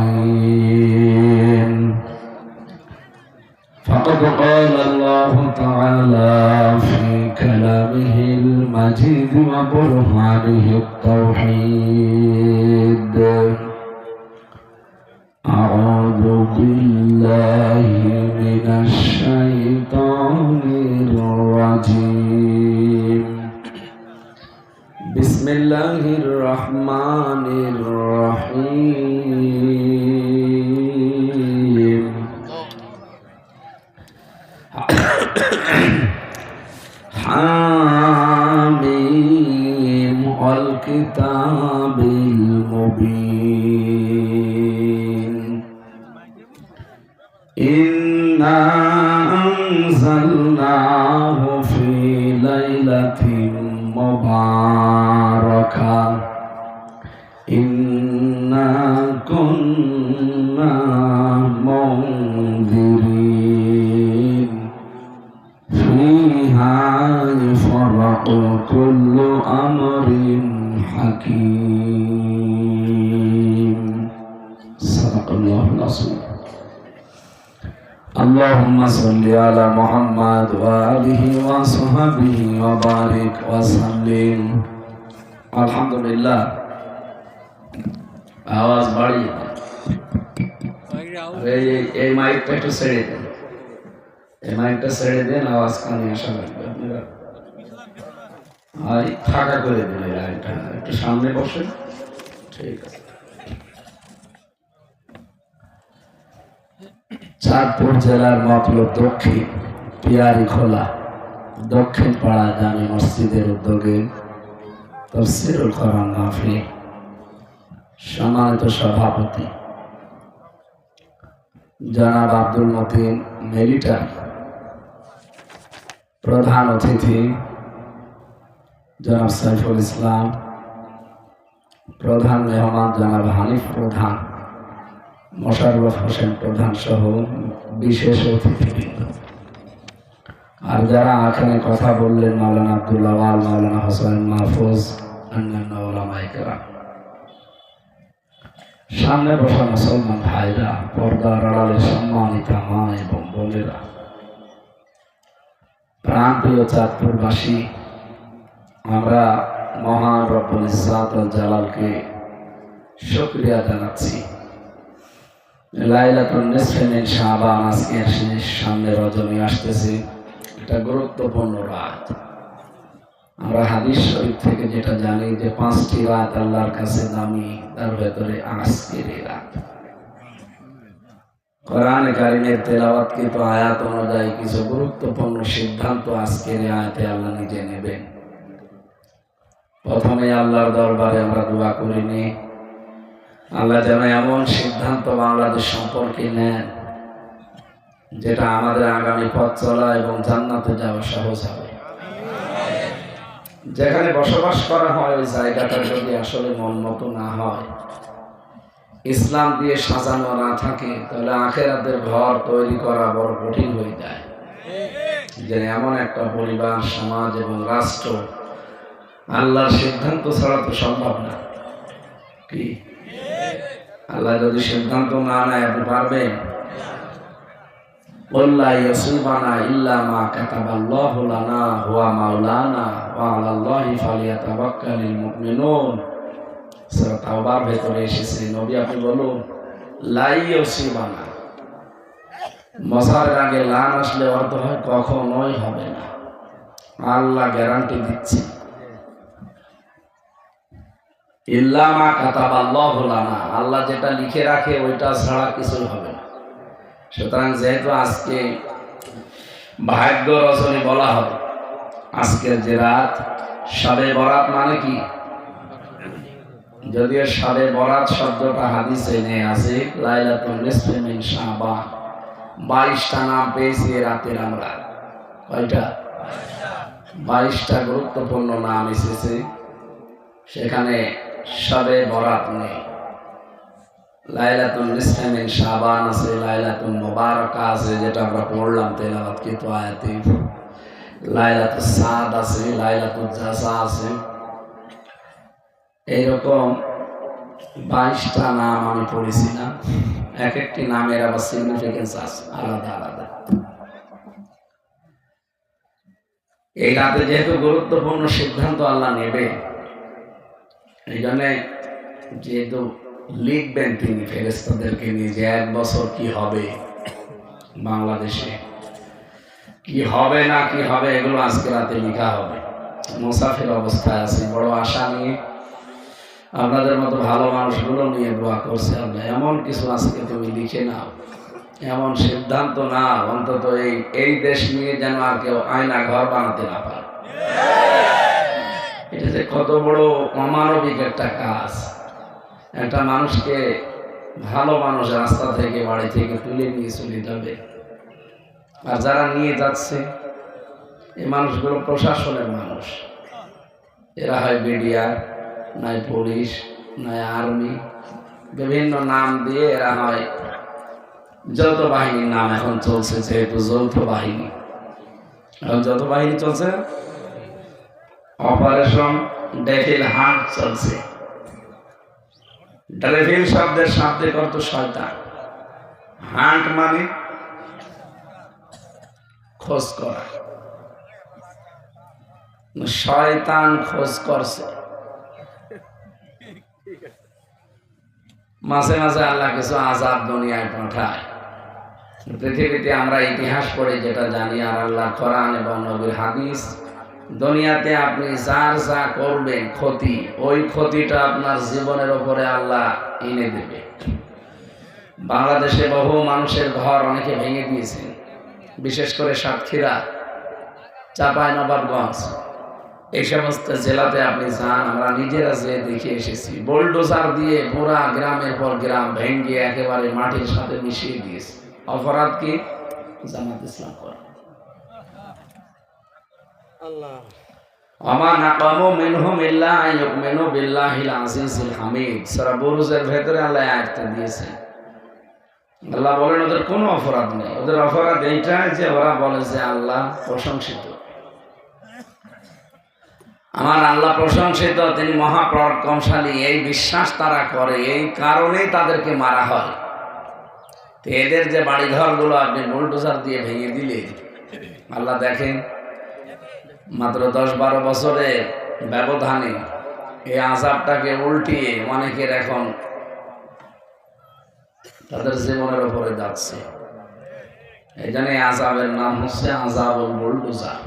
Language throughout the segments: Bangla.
الطرفين. فقد قال الله تعالى في كلامه المجيد وبرهانه التوحيد: أعوذ بالله من الشيطان الرجيم. بسم الله الرحمن الرحيم. حاميم والكتاب المبين. إنا أنزلناه في ليلة مباركة إنا كنا منذرين فيها يفرق كل أمر حكيم. صدق الله العظيم. اللهم صل على محمد وآله وصحبه وبارك وسلم. الحمد لله. आवाज বাড়িয়ে এই মাইকটা একটু ছেড়ে দেন, এই মাইকটা ছেড়ে দেন, আওয়াজ কানে আসা লাগবে। আপনারা ফাঁকা করে দেন, এই লাইনটা একটু সামনে বসে। ঠিক আছে। চাঁদপুর জেলার মতলব দক্ষিণ পিয়ারি খোলা দক্ষিণ পাড়া জামে মসজিদের উদ্যোগে তাফসীরুল কোরআন মাহফিল সম্মানিত সভাপতি জনাব আব্দুল মতিন মিলিটারি, প্রধান অতিথি জনাব সাইফুল ইসলাম, প্রধান মেহমান জনাব হানিফ প্রধান, মোশাররফ হোসেন প্রধান সহ বিশেষ অতিথিবৃন্দ, আর যারা এখানে কথা বললেন মাওলানা আব্দুল্লাহ ওয়াল, মাওলানা হোসেন মাহফুজ, অন্যান্য ওলামায়ে কেরাম, সামনে বসা মুসলমান ভাইরা, পর্দার আড়ালে সম্মানিত মা এবং বোনেরা, প্রাণপ্রিয় চাঁদপুরবাসী, আমরা মহান রব্বুল ইজ্জাত ওয়াল জালালকে শুকরিয়া জানাচ্ছি। লাইলাতুন নিসফে মিন শাবান আজকের সামনে রজনী আসতেছে, এটা গুরুত্বপূর্ণ রাত। আমরা হাদিস শরীফ থেকে যেটা জানি যে 5টি রাত আল্লাহর কাছে দামি, তার ভেতরে আজকের এই রাত। কোরআনে কারিমের তেলাওয়াতকৃত আয়াত অনুযায়ী কিছু গুরুত্বপূর্ণ সিদ্ধান্ত আজকের এই আয়াতে আল্লাহ নিজে নেবেন। প্রথমে আল্লাহর দরবারে আমরা দোয়া করিনি, আল্লাহ যেন এমন সিদ্ধান্ত বাংলাদেশ সম্পর্কে নেন যেটা আমাদের আগামী পথ চলা এবং জান্নাতে যাওয়া সহজ হবে। যেখানে বসবাস করা হয় ওই জায়গাটা যদি আসলে মন মতো না হয়, ইসলাম দিয়ে সাজানো না থাকে, তাহলে আখিরাতের ঘর তৈরি করা বড় কঠিন হয়ে যায়। যে এমন একটা পরিবার, সমাজ এবং রাষ্ট্র আল্লাহর সিদ্ধান্ত ছাড়া তো সম্ভব না। কি আল্লাহ যদি সিদ্ধান্ত না নেয় আপনি পারবেন? ওয়াল্লা ইয়াসিবানা ইল্লা মা কাতাবাল্লাহু লানা হুয়া মাওলানা ওয়া আলাল্লাহি ফালিয়াতাওয়াক্কালিল মুমিনুন। সূরা তাওবার ভেতরে এসেছে, নবী আপনি বলুন লা ইয়াসিবানা, মসার আগে লান আসলে অর্থ হয় কখনোই হবে না। আল্লাহ গ্যারান্টি দিচ্ছে, ইল্লা মা কাতাবাল্লাহু লানা, আল্লাহ যেটা লিখে রাখে ওইটা ছাড়া কিছুই হবে না। সুতরাং যেহেতু আজকে ভাগ্য রজনী বলা হবে, আজকের যে রাত শবে বরাত মানে কি? যদিও শবে বরাত শব্দটা হাদিসে নেই আছে, লাইলাতুন নিসফে মিন শাবান, 22টা নাম পেয়েছি এই রাতের আমরা। কয়টা? 22টা গুরুত্বপূর্ণ নাম এসেছে, সেখানে শবে বরাত নেই। লাইলাতুল নিসফে মিন শাবান আছে, লাইলাতুল মুবারাকা আছে যেটা আমরা পড়লাম তেলাওয়াতকৃত আয়াতে, লাইলাতুল সাদ আছে, লাইলাতুল জাসা আছে। এইরকম 22টা নাম আমি পড়েছি না, এক একটি নামের আবার সিগনিফিকেন্স আছে আলাদা আলাদা। এই রাতে যেহেতু গুরুত্বপূর্ণ সিদ্ধান্ত আল্লাহ নেবে, এই জন্য যেহেতু লিখবেন তিনি ফেরেশতাদেরকে নিয়ে যে 1 বছর কি হবে বাংলাদেশে, কি হবে না কি হবে, এগুলো আজকে রাতে লেখা হবে। মুসাফির অবস্থায় আছি, বড় আশা নিয়ে আপনাদের মতো ভালো মানুষগুলো নিয়ে দোয়া করছে, আল্লাহ এমন কিছু আজকে তুমি লিখে নাও, এমন সিদ্ধান্ত না অন্তত এই দেশ নিয়ে যেন আর কেউ আয়না ঘর বানাতে না পারে। এটা যে কত বড় অমানবিক একটা কাজ। একটা মানুষকে, ভালো মানুষ রাস্তা থেকে বাড়ি থেকে তুলে নিয়ে চলে যাবে, আর যারা নিয়ে যাচ্ছে এই মানুষগুলো প্রশাসনের মানুষ, এরা হয় বিডিআর, নয় পুলিশ, নয় আর্মি, বিভিন্ন নাম দিয়ে এরা হয় যৌথ বাহিনীর নাম এখন চলছে, যেহেতু যৌথ বাহিনী, এখন যৌথ বাহিনী চলছে, অপারেশন ডেভিল হান্ট চলছে। ডেভিল শব্দের শাব্দিক অর্থ শয়তান, হান্ট মানে খোঁজ করা, শয়তান খোঁজ করছে। মাঝে মাঝে আল্লাহ কিছু আযাব দুনিয়ায় পাঠায়। পৃথিবীতে আমরা ইতিহাস পড়ে যেটা জানি, আর আল্লাহ কোরআন এবং নবীর হাদিস, দুনিয়াতে আপনি যার যা করবেন ক্ষতি, ওই ক্ষতিটা আপনার জীবনের উপরে আল্লাহ এনে দেবে। বাংলাদেশে বহু মানুষের ঘর অনেকে ভেঙে দিয়েছেন, বিশেষ করে সাতক্ষীরা, চাঁপাইনবাবগঞ্জ, এই সমস্ত জেলাতে আপনি যান, আমরা নিজেরা যে দেখে এসেছি, বোলডোজার দিয়ে পুরা গ্রামের পর গ্রাম ভেঙে একেবারে মাটির সাথে মিশিয়ে দিয়েছে। অপরাধ কি? জামাত ইসলাম করে। ওমা নাকামু মিনহুম ইল্লা আন ইউমিনু বিল্লাহিল আজিজিল হামিদ, সূরা বুরুজের ভেতরে আল্লাহ আয়াতটা দিয়েছেন। আল্লাহ বলেন ওদের কোনো অপরাধ নেই, ওদের অপরাধ এইটা যে ওরা বলে যে আল্লাহ প্রশংসিত, আমার আল্লাহ প্রশংসিত, তিনি মহাপরাক্রমশালী, এই বিশ্বাস তারা করে, এই কারণেই তাদেরকে মারা হয়। তো এদের যে বাড়িঘরগুলো আপনি বুলডোজার দিয়ে ভেঙে দিলেন, আল্লাহ দেখেন মাত্র 10-12 বছরের ব্যবধানে এই আযাবটাকে উল্টিয়ে অনেকের এখন তাদের জীবনের উপরে যাচ্ছে। এই জন্য আযাবের নাম হচ্ছে আযাবুল বুলডোজার।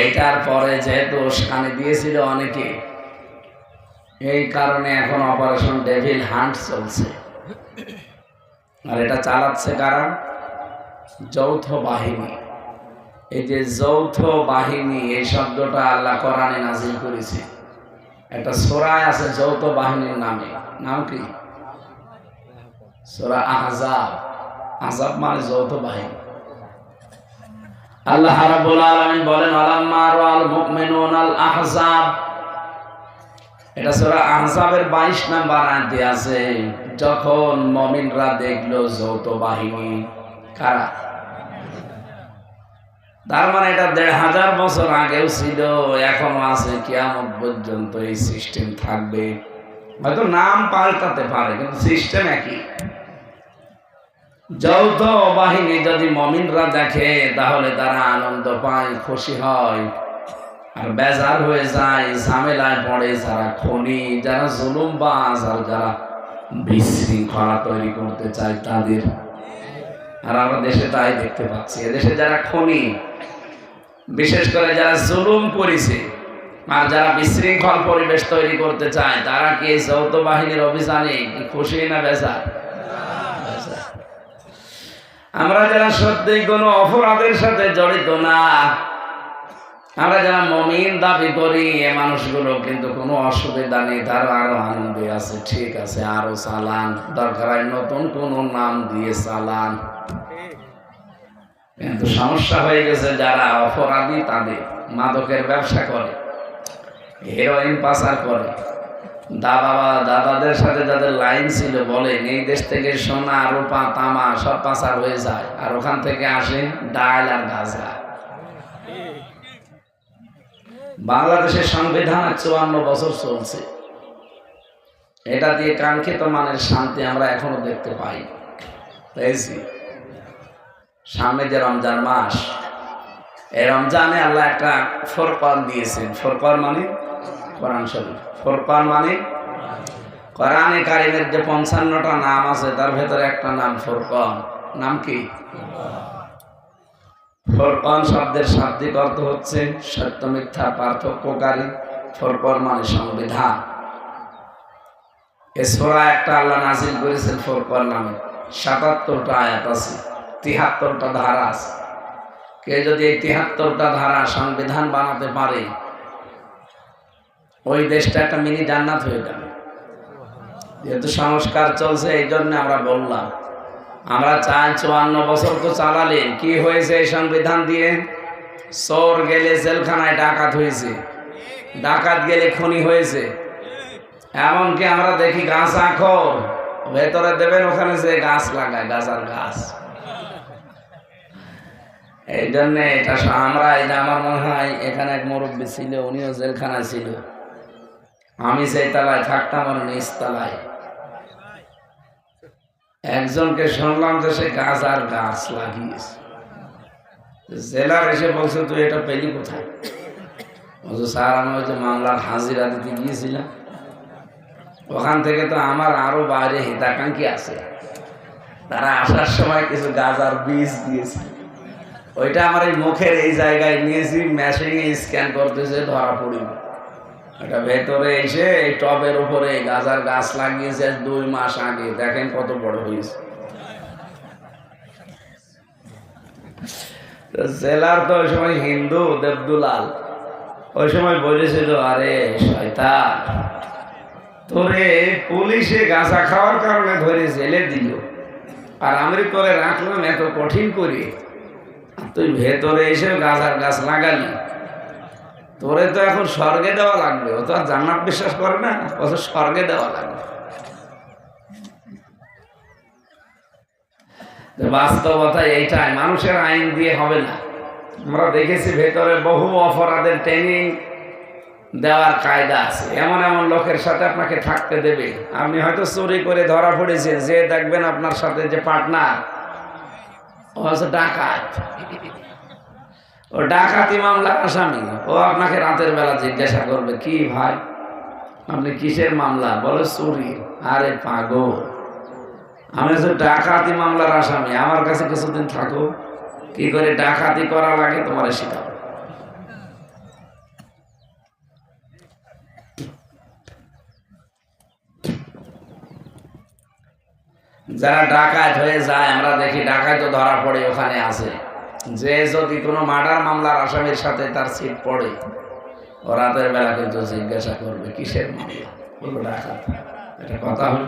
এইটার পরে যেহেতু উস্কানি দিয়েছিল অনেকে, এই কারণে এখন অপারেশন ডেভিল হান্ট চলছে। আর এটা চালাচ্ছে কারা? যৌথ বাহিনী। এই যে যৌথ বাহিনী, এই শব্দটা আল্লাহ কোরআনে নাযিল করেছে। একটা সূরা আছে যৌথ বাহিনীর নামে, নাম কি? সূরা আহজাব। আহজাব মানে যৌথ বাহিনী। আল্লাহ রাব্বুল আলামিন বলেন আলাম্মা রাআল মুমিনুনাল আহজাব, এটা সূরা আহজাবের 22 নম্বর আয়াতে আছে। যখন মুমিনরা দেখলো যৌথ বাহিনী, কারা? তার মানে এটা 1500 বছর আগেও ছিল, এখনো আছে, কিয়ামত পর্যন্ত এই সিস্টেম থাকবে। হয়তো নাম পাল্টাতে পারে কিন্তু সিস্টেম একই। যৌথ বাহিনী যদি মুমিনরা দেখে তাহলে তারা আনন্দ পায়, খুশি হয়, আর বেজার হয়ে যায়, ঝামেলায় পড়ে যারা খনি, যারা জুলুমবাজ, আর যারা বিশৃঙ্খলা তৈরি করতে চায় তাদের। আর আমরা দেশে তাই দেখতে পাচ্ছি, এদেশে যারা খনি, বিশেষ করে যারা জুলুম করেছে আর যারা বিশৃঙ্খল পরিবেশ তৈরি করতে চায়, তারা কি যৌথ বাহিনীর অভিযানে খুশি না বেজার? আমরা যারা সত্যি কোনো অপরাধের সাথে জড়িত না, আমরা যারা মুমিন দাবি করি, এ মানুষগুলো কিন্তু কোনো অসুবিধা নেই, তারা আরো আনন্দে আছে। ঠিক আছে, আরো চালান, দরকার হয় নতুন কোনো নাম দিয়ে চালান। কিন্তু সমস্যা হয়ে গেছে যারা অপরাধী, তাদের মাদকের ব্যবসা করে, হেরোইন পাচার করে, দাদাদের সাথে যাদের লাইন ছিল বলেন, এই দেশ থেকে সোনা, রূপা, তামা সব পাচার হয়ে যায়, আর ওখান থেকে আসে ডাল আর গাঁজা। বাংলাদেশের সংবিধান 54 বছর চলছে, এটা দিয়ে কাঙ্ক্ষিত মানের শান্তি আমরা এখনো দেখতে পাই। পেয়েছি। সামনে যে রমজান মাস, এই রমজানে আল্লাহ একটা ফুরকান দিয়েছেন। ফুরকান মানে কোরআন শরীফ। ফুরকান মানে কোরআনে কারিমের যে 55টা নাম আছে তার ভেতরে একটা নাম ফুরকান। নাম কি? ফুরকান শব্দের শাব্দিক অর্থ হচ্ছে সত্য মিথ্যা পার্থক্যকারী। ফুরকান মানে সংবিধান। এই সূরা একটা আল্লাহ নাযিল করেছেন ফুরকান নামে। 77টা আয়াত আছে, 73টা ধারা আছে। কে যদি এই 73টা ধারা সংবিধান বানাতে পারে, ওই দেশটা একটা মিনি জান্নাত হয়ে যাবে। যেহেতু সংস্কার চলছে, এই জন্য আমরা বললাম, আমরা চাই 54 বছর তো চালালেন, কি হয়েছে এই সংবিধান দিয়ে? চোর গেলে জেলখানায় ডাকাত হয়েছে, ডাকাত গেলে খুনি হয়েছে। এমনকি আমরা দেখি গাঁজা খোর ভেতরে দেবেন, ওখানে যে গাছ লাগায়, গাছার গাছ। এই জন্য এটা আমরা, এটা আমার মনে হয় এখানে এক মুরব্বী ছিল, উনিও জেলখানায় ছিল। আমি সেই তলায় থাকতাম, আর নিচ তলায় একজনকে শুনলাম যে সে গাছ আর গাছ লাগিয়েছে। জেলার এসে বলছে, তুই এটা পেলি কোথায়? বলছে, স্যার আমি ওই যে মামলার হাজিরা দিতে গিয়েছিলাম, ওখান থেকে তো আমার আরো বাইরে হিতাকাঙ্ক্ষী আছে, তারা আসার সময় কিছু গাছ আর বীজ দিয়েছে। ওইটা আমার এই মুখের এই জায়গায় নিয়েছি, মেশিনে স্ক্যান করতেছে, ধরা পড়িনি। এটা ভেতরে এসে এই টবের উপরে গাজার গাছ লাগিয়েছে 2 মাস আগে, দেখেন কত বড় হয়েছে। জেলার তো ওই সময় হিন্দু দেবদুলাল ওই সময় বলেছিল, আরে শয়তান, তোরে পুলিশে গাঁজা খাওয়ার কারণে ধরে জেলে দিল, আর আমি তোরে রাখলাম এত কঠিন করে, তুই ভেতরে এসে গাঁজার গাছ লাগালি, তোরে তো এখন স্বর্গে দেওয়া লাগবে। ও তো আর জান্নাত বিশ্বাস করে না, ও তো স্বর্গে দেওয়া লাগবে। বাস্তবতা এইটাই, মানুষের আইন দিয়ে হবে না। আমরা দেখেছি ভেতরে বহু অপরাধের ট্রেনিং দেওয়ার কায়দা আছে। এমন এমন লোকের সাথে আপনাকে থাকতে দেবে, আপনি হয়তো চুরি করে ধরা পড়েছেন, যে দেখবেন আপনার সাথে যে পার্টনার, ও হচ্ছে ডাকাত, ও ডাকাতি মামলার আসামি। ও আপনাকে রাতের বেলা জিজ্ঞাসা করবে, কি ভাই আপনি কিসের মামলা? বলে চুরি। আরে পাগল, আমি হচ্ছে ডাকাতি মামলার আসামি, আমার কাছে কিছুদিন থাকো, কি করে ডাকাতি করা লাগে তোমার শেখাবো। যারা ডাকাত হয়ে যায়, আমরা দেখি ডাকাত তো ধরা পড়ে ওখানে আছে, যে যদি কোনো মার্ডার মামলার আসামির সাথে তার সিট পড়ে, ও রাতের বেলা কিন্তু জিজ্ঞাসা করবে কিসের মামলা, বলবো ডাকাত। এটা কথা হলো।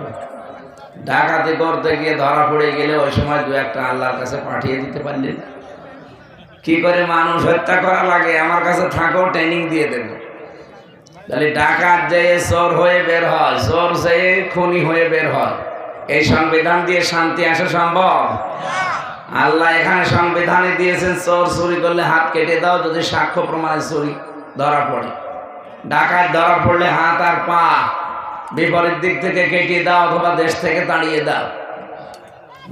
ডাকাতি করতে গিয়ে ধরা পড়ে গেলে ওই সময় 2-1টা আল্লাহর কাছে পাঠিয়ে দিতে পারলেন। কি করে মানুষ হত্যা করা লাগে আমার কাছে থাকো, ট্রেনিং দিয়ে দেব। তাহলে ডাকাত যে চোর হয়ে বের হয়, চোর যে খুনি হয়ে বের হয়, এই সংবিধান দিয়ে শান্তি আসা সম্ভব? আল্লাহ এখানে সংবিধানে দিয়েছেন, চোর চুরি করলে হাত কেটে দাও যদি সাক্ষ্য প্রমাণে চুরি ধরা পড়ে। ডাকাত ধরা পড়লে হাত আর পা বিপরীত দিক থেকে কেটে দাও, অথবা দেশ থেকে তাড়িয়ে দাও।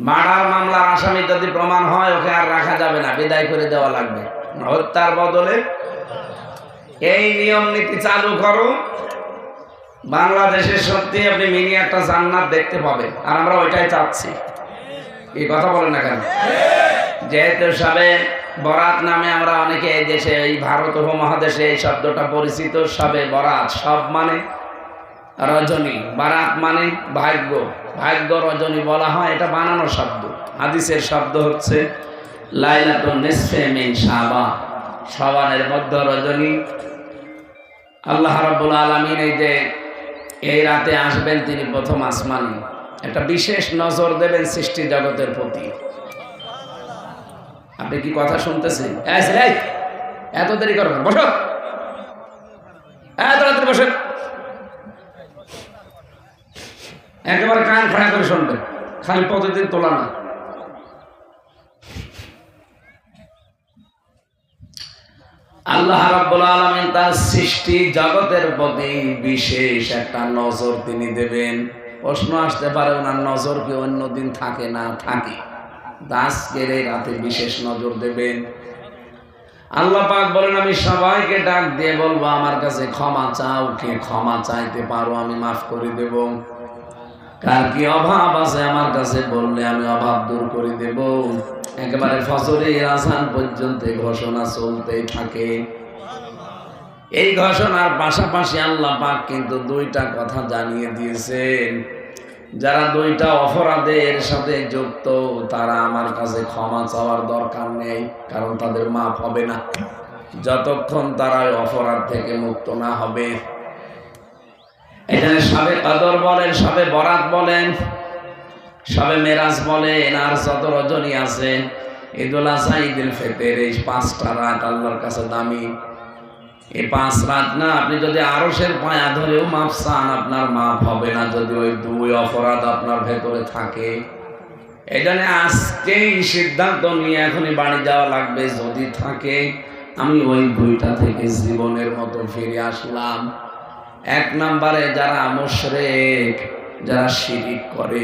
মার্ডার মামলার আসামি যদি প্রমাণ হয়, ওকে আর রাখা যাবে না, বিদায় করে দেওয়া লাগবে, হত্যার বদলে। এই নিয়ম নীতি চালু করো, বাংলাদেশের সত্যি আপনি মিনি একটা জান্নাত দেখতে পাবেন, আর আমরা ওইটাই চাচ্ছি। এই কথা বলেন না কেন? যেহেতু সবে বরাত নামে আমরা অনেকে এই দেশে, এই ভারত উপমহাদেশে এই শব্দটা পরিচিত, সবে বরাত, সব মানে রজনী, বারাত মানে ভাগ্য, ভাগ্য রজনী বলা হয়, এটা বানানো শব্দ। হাদিসের শব্দ হচ্ছে লাইলাতুন নিসফে মিন শাবান, শাবানের মধ্য রজনী। আল্লাহ রাব্বুল আলামিন এই যে এই রাতে আসবেন, তিনি প্রথম আসমানে একটা বিশেষ নজর দেবেন সৃষ্টি জগতের প্রতি। আপনি কি কথা শুনতেছেন? এত দেরি করবেন, বসো, এত রাত্রে বসেন, একেবারে কান খাড়া করে শুনবেন, খালি প্রতিদিন তোলা না। আল্লাহ আল্লাহ রাব্বুল আলামিন তার সৃষ্টি জগতের প্রতি বিশেষ একটা নজর তিনি দেবেন। প্রশ্ন আসতে পারে ওনার নজর কি অন্য দিন থাকে না? থাকে। আজকের এই রাতে বিশেষ নজর দেবেন। আল্লাহ পাক বলেন, আমি সবাইকে ডাক দিয়ে বলবো আমার কাছে ক্ষমা চাও, কে ক্ষমা চাইতে পারো আমি মাফ করে দেব। কার কি অভাব আছে আমার কাছে বললে আমি অভাব দূর করে দেব। একেবারে ফজরের আযান পর্যন্ত ঘোষণা চলতেই থাকে। এই ঘোষণার পাশাপাশি আল্লাহ পাক কিন্তু দুইটা কথা জানিয়ে দিয়েছেন, যারা দুইটা অপরাধের সাথে যুক্ত তারা আমার কাছে ক্ষমা চাওয়ার দরকার নেই, কারণ তাদের মাফ হবে না যতক্ষণ তারা অপরাধ থেকে মুক্ত না হবে। এখানে সবে কদর বলেন, সবে বরাত বলেন, সবে মেরাজ বলেন, আর যত রজনী আছে, ঈদুল আযহা, ঈদুল ফিতর, এই 5টা রাত আল্লাহর কাছে দামি। এই 5 রাত না, আপনি যদি আরশের পায়া ধরেও মাফ চান আপনার মাফ হবে না যদি ওই 2 অপরাধ আপনার ভেতরে থাকে। এখানে আজকেই সিদ্ধান্ত নিয়ে এখনই বাড়ি যাওয়া লাগবে। যদি থাকে আমি ওই 2টা থেকে জীবনের মতো ফিরে আসলাম। 1 নম্বরে যারা মুশরিক, যারা শিরিক করে,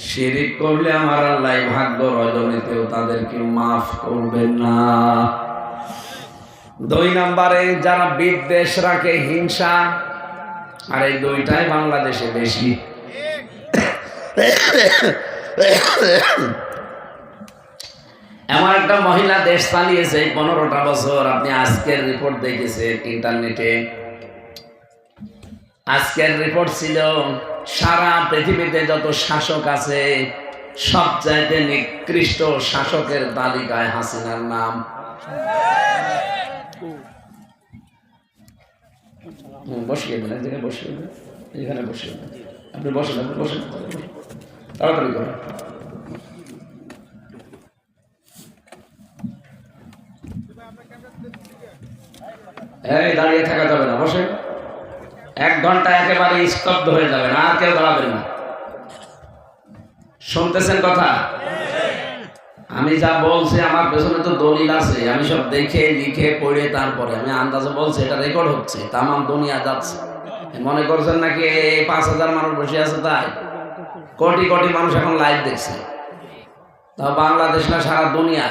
শিরিক করলে আমার আল্লাহ ভাগ্য রজনীতেও তাদেরকে মাফ করবেন না। 2 নম্বরে যারা বিদ্বেষ রাখে, হিংসা, আর এই 2টাই বাংলাদেশে বেশি। এমন একটা মহিলা দেশ চালিয়েছে 15টা বছর। আপনি আজকের রিপোর্ট দেখেছেন ইন্টারনেটে। আজকের রিপোর্ট ছিল সারা পৃথিবীতে যত শাসক আছে সবচাইতে নিকৃষ্ট শাসকের তালিকায় হাসিনার নাম। বসিয়ে দেন, এক জায়গায় বসিয়ে দেন, এখানে বসিয়ে দেন। আপনি বসেন, আপনি বসেন, তাড়াতাড়ি করেন। এই দাঁড়িয়ে থাকা যাবে না, বসে 1 ঘন্টা একেবারে স্তব্ধ হয়ে যাবে না, আর কেউ দাঁড়াবেন না। শুনতেছেন কথা? আমি যা বলছি আমার পেছনে তো দলিল আছে, আমি সব দেখে লিখে পড়ে তারপরে আমি আন্দাজে বলছি, এটা রেকর্ড হচ্ছে, তামাম দুনিয়া যাচ্ছে। মনে করছেন নাকি 5,000 মানুষ বসে আছে তাই? কোটি কোটি মানুষ এখন লাইভ দেখছে, তা বাংলাদেশ না সারা দুনিয়া।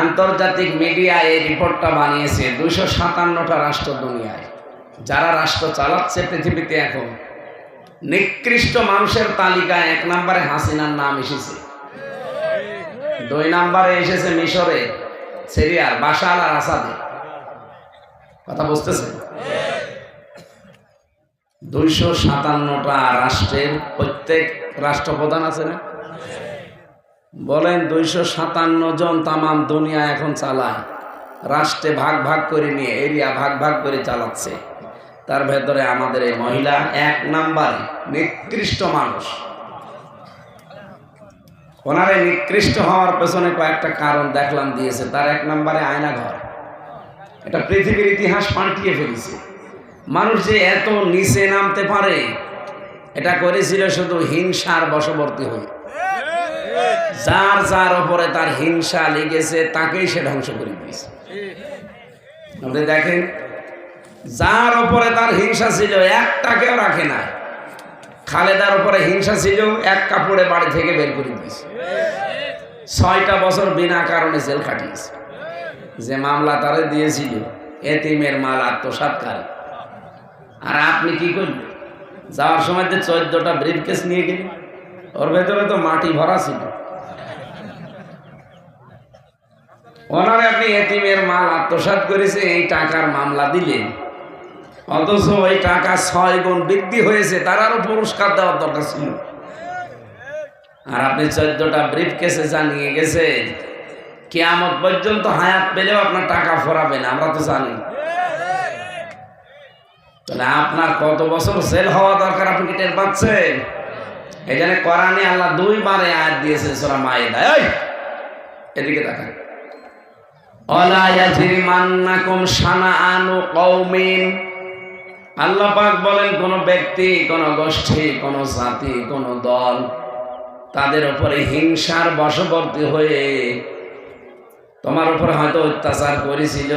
আন্তর্জাতিক মিডিয়া এই রিপোর্টটা বানিয়েছে। 257টা রাষ্ট্র দুনিয়ায়, যারা রাষ্ট্র চালাচ্ছে পৃথিবীতে এখন নিকৃষ্ট মানুষের তালিকায় 1 নম্বরে হাসিনার নাম এসেছে। 2 নম্বরে এসেছে মিশরে, সিরিয়ার বাশার আর আসাদের। কথা বুঝতেছেন? 257টা রাষ্ট্রের প্রত্যেক রাষ্ট্রপ্রধান আছে না? বলেন 257 জন তামাম দুনিয়া এখন চালায়, রাষ্ট্রে ভাগ ভাগ করে নিয়ে, এরিয়া ভাগ ভাগ করে চালাচ্ছে। তার ভেতরে আমাদের এই মহিলা 1 নম্বরে নিকৃষ্ট মানুষ। ওনারে নিকৃষ্ট হওয়ার পেছনে কয়েকটা কারণ দেখলাম দিয়েছে। তার 1 নম্বরে আয়নাঘর। এটা পৃথিবীর ইতিহাস পাল্টিয়ে ফেলেছে। মানুষ যে এত নিচে নামতে পারে এটা করেছিল শুধু হিংসার বশবর্তী হয়ে। যার যার উপরে তার হিংসা লেগেছে তাকেই সে ধ্বংস করে দিয়েছে। আপনি দেখেন, যার উপরে তার হিংসা ছিল একটাকেও রাখে না। খালেদার উপরে হিংসা ছিল, 1 কাপড়ে বাড়ি থেকে বের করে দিয়েছে। 6টা বছর বিনা কারণে জেল খাটিয়েছে। যে মামলা তারে দিয়েছিল এতিমের মাল আত্মসাৎকারী। আর আপনি কি করলেন? যাওয়ার সময় যে 14টা ব্রিফকেস নিয়ে গেলেন, ওর ভেতরে তো মাটি ভরা ছিল। ওনারে আপনি এতিমের মাল আত্মসাৎ করেছে, এই টাকার মামলা দিলেন, অথচ ওই টাকা 6 গুণ বৃদ্ধি হয়েছে, তার আরো পুরস্কার দেওয়ার দরকার ছিল। আর আপনি 14টা ব্রিফকেসে যা নিয়ে গেছেন, কিয়ামত পর্যন্ত হায়াত পেলেও আপনার টাকা ফেরাবে না, আমরা তো জানি। তাহলে আপনার কত বছর জেল হওয়া দরকার আপনি কি টের পাচ্ছেন? এখানে কোরআনে আল্লাহ 2 বারে আয়াত দিয়েছেন সূরা মায়েদা। এদিকে তাকান। ওয়ালা ইয়াজরিমান্নাকুম শানাআনু কওমিন। আল্লাহ পাক বলেন, কোন ব্যক্তি, কোন গোষ্ঠী, কোন জাতি, কোন দল তাদের উপরে হিংসার বশবর্তী হয়ে তোমার উপর হয়তো অত্যাচার করেছিল,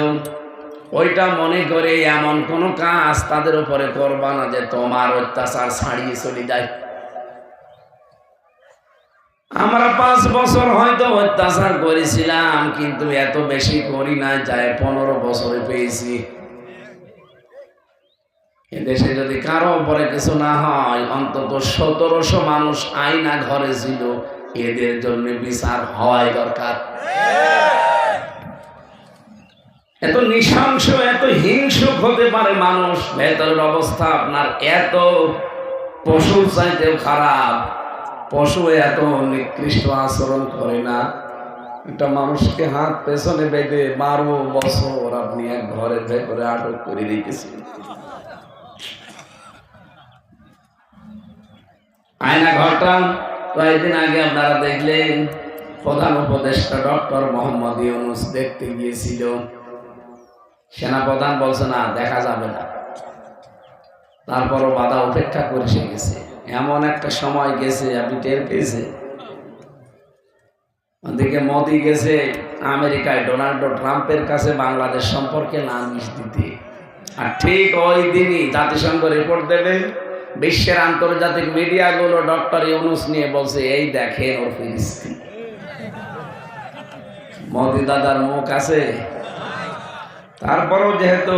ওইটা মনে করে এমন কোন কাজ তাদের উপরে করবা না যে তোমার অত্যাচার ছাড়িয়ে চলে যায়। আমরা 5 বছর হয়তো অত্যাচার করেছিলাম, কিন্তু এত বেশি করি না, যায় 15 বছরে পেয়েছি। এদেশে যদি কারো উপরে কিছু না হয়, অন্তত 1700 মানুষ আয়না ঘরে ছিল, এদের জন্য বিচার হওয়াই দরকার। এত নৃশংস, এত হিংসুক হতে পারে মানুষ, ভেতরের অবস্থা আপনার এত পশুর চাইতেও খারাপ। পশু এত নিকৃষ্ট আচরণ করে না। একটা মানুষকে হাত পেছনে বেঁধে 12 বছর আপনি এক ঘরের ভেতরে আটক করে রেখেছেন। আয়না ঘরটা কয়েকদিন আগে আপনারা দেখলেন, প্রধান উপদেষ্টা ডক্টর মোহাম্মদ ইউনূস দেখতে গিয়েছিল। সেনাপ্রধান বলছে না, দেখা যাবে না। তারপরও বাধা উপেক্ষা করে সে গেছে। এমন একটা সময় গেছে, আপনি টের পেয়েছে। ওদিকে মোদি গেছে আমেরিকায় ডোনাল্ড ট্রাম্পের কাছে বাংলাদেশ সম্পর্কে নালিশ দিতে, আর ঠিক ওই দিনই জাতিসংঘ রিপোর্ট দেবে। বিশ্বের আন্তর্জাতিক মিডিয়াগুলো ডক্টর ইউনূস নিয়ে বলছে, এই দেখেন ওর ফিরিস্তি। মোদি দাদার মুখ আছে। তারপরেও যেহেতু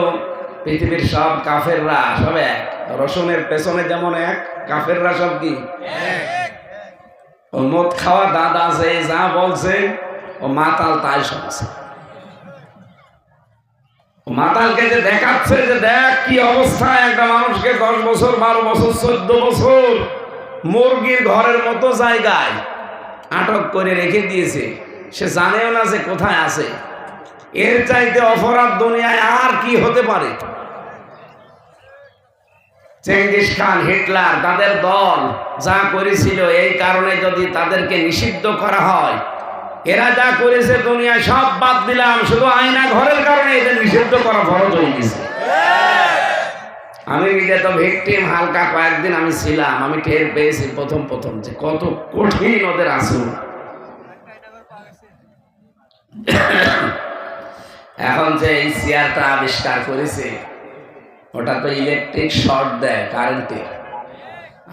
পৃথিবীর সব কাফেররা সব এক, রসুনের পেছনে যেমন এক, কাফেররা সব কি ও মদ খাওয়া দাদা আছে, যা বলছে ও মাতাল তাই শুনছে। মাতালকে যে দেখাচ্ছে যে দেখ কি অবস্থা, একটা মানুষকে 10 বছর 12 বছর 14 বছর মুরগির ঘরের মতো জায়গায় আটক করে রেখে দিয়েছে, সে জানেও না যে কোথায় আছে। এর চাইতে অপরাধ দুনিয়ায় আর কি হতে পারে? চেঙ্গিস খান, হিটলার, তাদের দল যা করেছিল, এই কারণে যদি তাদেরকে নিষিদ্ধ করা হয়, এরা যা করেছে দুনিয়ায় সব বাদ দিলাম, শুধু আয়না ঘরের কারণে এদের নিষিদ্ধ করা ফরজ হয়ে গেছে। আমি নিজে তো ভিকটিম, হালকা কয়েকদিন আমি ছিলাম, আমি টের পেয়েছি প্রথম যে কত কঠিন ওদের আসুন। এখন যে এই চেয়ারটা আবিষ্কার করেছে, ওটা তো ইলেকট্রিক শর্ট দেয় কারেন্টে,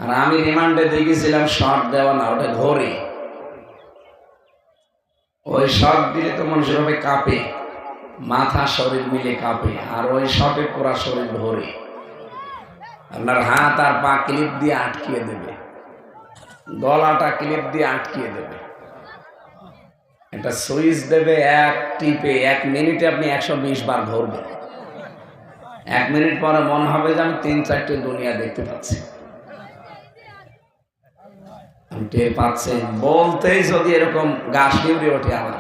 আর আমি রিমান্ডে দেখেছিলাম শর্ট দেওয়া না, ওটা ঘোরে। ওই শর্ট দিলে তো মানুষের হবে কাঁপে, মাথা শরীর মিলে কাঁপে, আর ওই শর্টে পুরা শরীর ঘোরে। আপনার হাত আর পা ক্লিপ দিয়ে আটকিয়ে দেবে, গলাটা ক্লিপ দিয়ে আটকিয়ে দেবে। একটা সুইচ দেবে, এক টিপে 1 মিনিটে আপনি 120 বার ঘুরবেন। 1 মিনিট পরে মনে হবে যে আমি 3-4টে দুনিয়া দেখতে পাচ্ছি। টের পাচ্ছেন? বলতেই যদি এরকম গা শিউরে ওঠে আমার,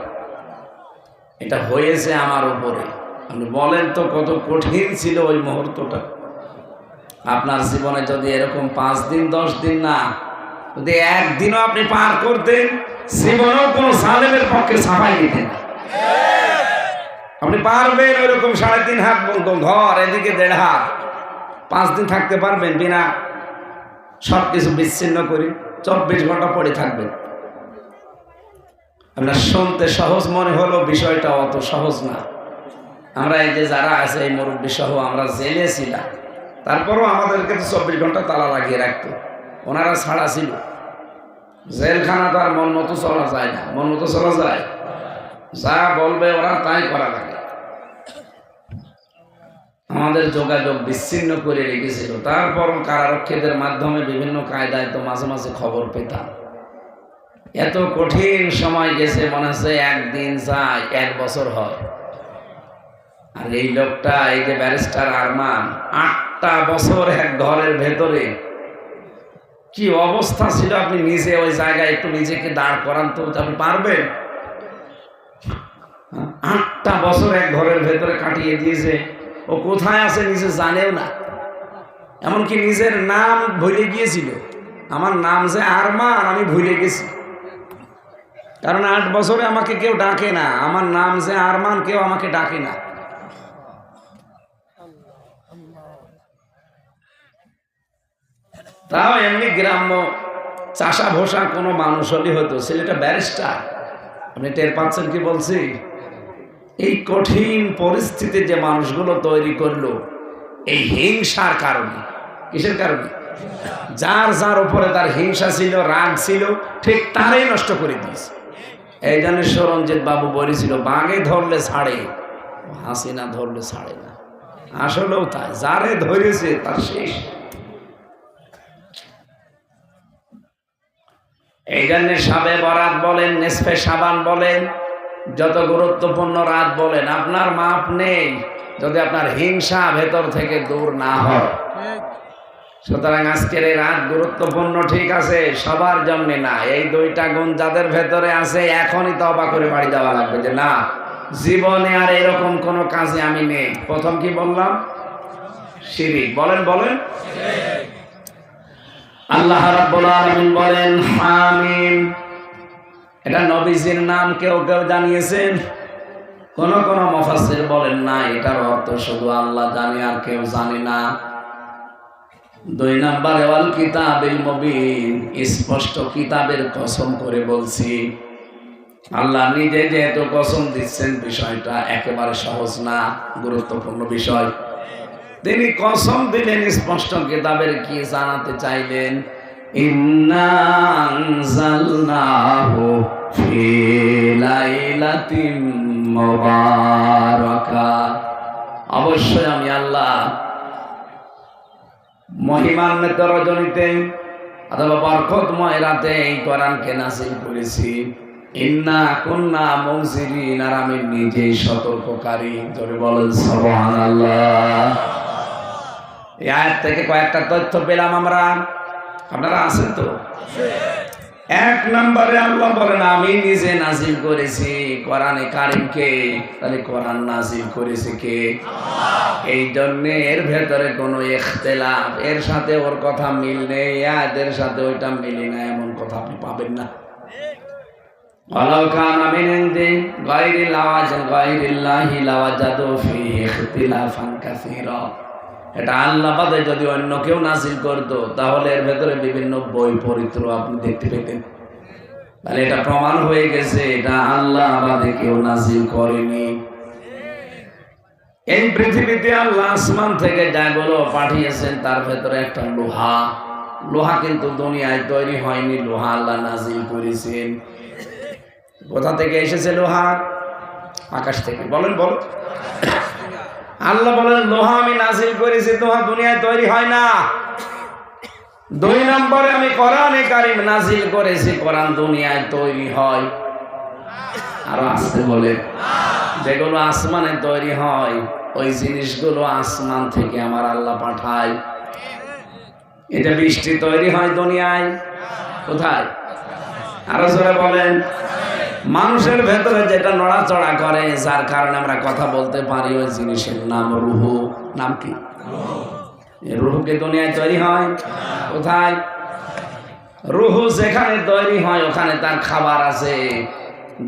এটা হয়েছে আমার উপরে। আপনি বলেন তো কত কঠিন ছিল ওই মুহূর্তটা। আপনার জীবনে যদি এরকম 5 দিন 10 দিন না, যদি একদিনও আপনি পার করতেন, জীবনেও কোনো সালেমের পক্ষে সাফাই দিতেন না। আপনি পারবেন ওইরকম 3.5 হাত ঘর, এদিকে 1.5 হাত, 5 দিন থাকতে পারবেন বিনা সব কিছু বিচ্ছিন্ন করে? 24 ঘন্টা পড়ে থাকবেন। আপনার শুনতে সহজ মনে হলো, বিষয়টা অত সহজ না। আমরা এই যে যারা আছে, এই মুরব্বী সহ আমরা জেলে ছিলাম, তারপরও আমাদেরকে তো 24 ঘন্টা তালা লাগিয়ে রাখতো। ওনারা ছাড়া ছিল। জেলখানা তো আর মন মতো চলা যায় না। মন মতো চলা যায়? যা বলবে ওরা তাই করা লাগে। আমাদের যোগাযোগ বিচ্ছিন্ন করে রেখেছিল। তারপর কারারক্ষীদের মাধ্যমে বিভিন্ন কায়দায় তো মাঝে মাঝে খবর পেতাম। এত কঠিন সময় গেছে, মনে হচ্ছে একদিন যায় 1 বছর হয়। আর এই লোকটা, এই যে ব্যারিস্টার আরমান, 8টা বছর এক ঘরের ভেতরে, কি অবস্থা ছিল! আপনি নিজে ওই জায়গায় একটু নিজেকে দাঁড় করান তো, আপনি পারবেন? 8টা বছর এক ঘরের ভেতরে কাটিয়ে দিয়েছে। ও কোথায় আছে নিজে জানেও না, এমনকি নিজের নাম ভুলে গিয়েছিল। আমার নাম যে আরমান, আমি ভুলে গেছি, কারণ 8 বছরে আমাকে কেউ ডাকে না। আমার নাম যে আরমান, কেউ আমাকে ডাকে না। তাও এমনি গ্রাম্য চাষা ভোষা কোনো মানুষ হলে হতো। ছেলেটা ব্যারিস্টার। আপনি টের পাচ্ছেন কি বলছি? এই কঠিন পরিস্থিতি যে মানুষগুলো তৈরি করলো এই হিংসার কারণে। কিসের কারণে? যার যার উপরে তার হিংসা ছিল, রাগ ছিল, ঠিক তারাই নষ্ট করে দিয়েছে। এই জন্য সরঞ্জিৎ বাবু বলেছিল, বাঘে ধরলে ছাড়ে, হাসিনা ধরলে ছাড়ে না। আসলেও তাই, যারে ধরেছে তার শেষ। এই জন্য শাবে বরাত বলেন, নিসফে শাবান বলেন, যত গুরুত্বপূর্ণ রাত বলেন, আপনার মাপ নেই যদি আপনার হিংসা ভেতর থেকে দূর না হয়। সুতরাং আজকের এই রাত গুরুত্বপূর্ণ, ঠিক আছে, সবার জন্য না। এই দুইটা গুণ যাদের ভেতরে আছে এখনই তওবা করে বাড়ি যাওয়া লাগবে, যে না, জীবনে আর এরকম কোন কাজে আমি নেই। প্রথম কি বললাম? শিরক। বলেন বলেন। আল্লাহ রাব্বুল আলামিন বলেন আমিন। এটা নবীজির নাম কেউ কেউ জানিয়েছেন, কোন কোন মুফাসসির বলেন না, এটার অর্থ শুধু আল্লাহ জানে আর কেউ জানে না। 2 নম্বরে ওয়াল কিতাবিল মুবিন, স্পষ্ট কিতাবের কসম করে বলছি। আল্লাহ নিজে যেহেতু কসম দিচ্ছেন, বিষয়টা একেবারে সহজ না, গুরুত্বপূর্ণ বিষয়। তিনি কসম দিলেন স্পষ্ট কিতাবের, কি জানাতে চাইলেন? ইন্না আনজালনাহু ফি লাইলাতিন মুবারাকাহ। অবশ্যই আমি আল্লাহ মহিমান্বিত রজনীতে অথবা বরকতময় রাতে এই কোরআনকে নাযিল করেছি। ইন্না কুন্না মুনজিরিন, আর আমি নিজেই সতর্ককারী। জোরে বলেন সুবহানাল্লাহ। এই আয়াত থেকে কয়েকটা তথ্য পেলাম আমরা। আপনারা আছেন তো? 1 নম্বরে আল্লাহ বলেন, আমি নিজে নাযিল করেছি কোরআনে কারীমকে। তাহলে কোরআন নাযিল করেছে কে? এই জন্য এর ভেতরে কোনো ইখতিলাফ, এর সাথে ওর কথা মিল নেই, এদের সাথে ওইটা মিলে না, এমন কথা আপনি পাবেন না। ওয়ালাউ কানা মিন ইনদি গায়রিল্লাহি লাওয়াজাদু ফীহি ইখতিলাফান কাসীরা। এটা আল্লাহ বাদে যদি অন্য কেউ নাযিল করতো, তাহলে এর ভেতরে বিভিন্ন বৈপরীত্য আপনি দেখতে পেতেন। তাহলে এটা প্রমাণ হয়ে গেছে এটা আল্লাহ বাদে কেউ নাযিল করেনি। এই পৃথিবীতে আল্লাহ আসমান থেকে যাগুলো পাঠিয়েছেন তার ভেতরে একটা লোহা। লোহা কিন্তু দুনিয়ায় তৈরি হয়নি, লোহা আল্লাহ নাযিল করেছেন। কোথা থেকে এসেছে লোহা? আকাশ থেকে। বলেন বলেন। আল্লাহ বলেন লোহা আমি নাযিল করেছি, লোহা দুনিয়ায় তৈরি হয় না। 2 নম্বরে আমি কোরআনে কারীম নাযিল করেছি, কোরআন দুনিয়ায় তৈরি হয়। আর আসতে বলে যেগুলো আসমানে তৈরি হয়, ওই জিনিসগুলো আসমান থেকে আমার আল্লাহ পাঠায়। এটা বৃষ্টি তৈরি হয় দুনিয়ায়, কোথায়? আরো জোরে বলেন। মানুষের ভেতরে যেটা নড়াচড়া করে, যার কারণে আমরা কথা বলতে পারি, ওই জিনিসের নাম রূহ। নাম কি? রূহকে দুনিয়ায় তৈরি হয় কোথায়? রূহ যেখানে তৈরি হয় ওখানে তার খাবার আছে।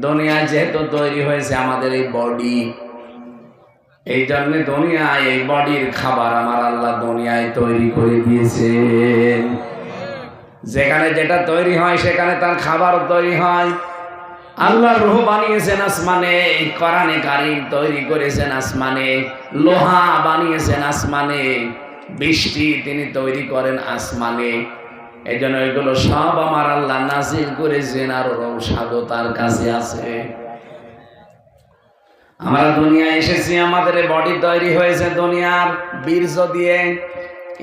দুনিয়ায় যেহেতু তৈরি হয়েছে আমাদের এই বডি, এই জন্য দুনিয়ায় এই বডির খাবার আমার আল্লাহ দুনিয়ায় তৈরি করে দিয়েছেন। যেখানে যেটা তৈরি হয় সেখানে তার খাবারও তৈরি হয়। আল্লাহ রূহ বানিয়েছেন আসমানে, কোরআনে কারীম তৈরি করেছেন আসমানে, লোহা বানিয়েছেন আসমানে, বৃষ্টি তিনি তৈরি করেন আসমানে। এই জন্য এগুলো সব আমার আল্লাহ নাযিল করেছেন, আর ঔষধও তার কাছে আছে। আমরা দুনিয়ায় এসেছি, আমাদের বডি তৈরি হয়েছে দুনিয়ার বীর্য দিয়ে।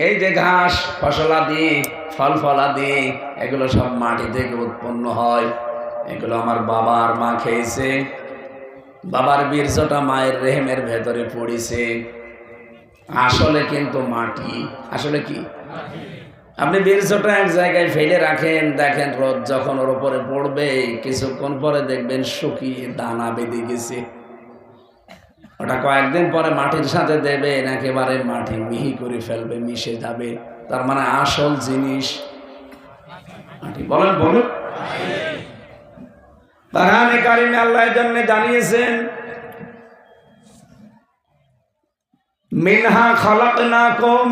এই যে ঘাস ফসলাদি, ফল ফলাদি, এগুলো সব মাটি থেকে উৎপন্ন হয়। এগুলো আমার বাবা আর মা খেয়েছে। বাবার বীর্যটা মায়ের রেহেমের ভেতরে পড়েছে। আসলে কিন্তু মাটি। আসলে কি? আপনি বীর্যটা এক জায়গায় ফেলে রাখেন, দেখেন রোদ যখন ওর উপরে পড়বে, কিছুক্ষণ পরে দেখবেন শুকিয়ে দানা বেঁধে গেছে। ওটা কয়েকদিন পরে মাটির সাথে দেবেন, একেবারে মাটি মিহি করে ফেলবে, মিশে যাবে। তার মানে আসল জিনিস মাটি। বলেন বলুন। কোরআনে কারীমে আল্লাহ এর জন্য জানিয়েছেন, মিনহা খালাকনাকুম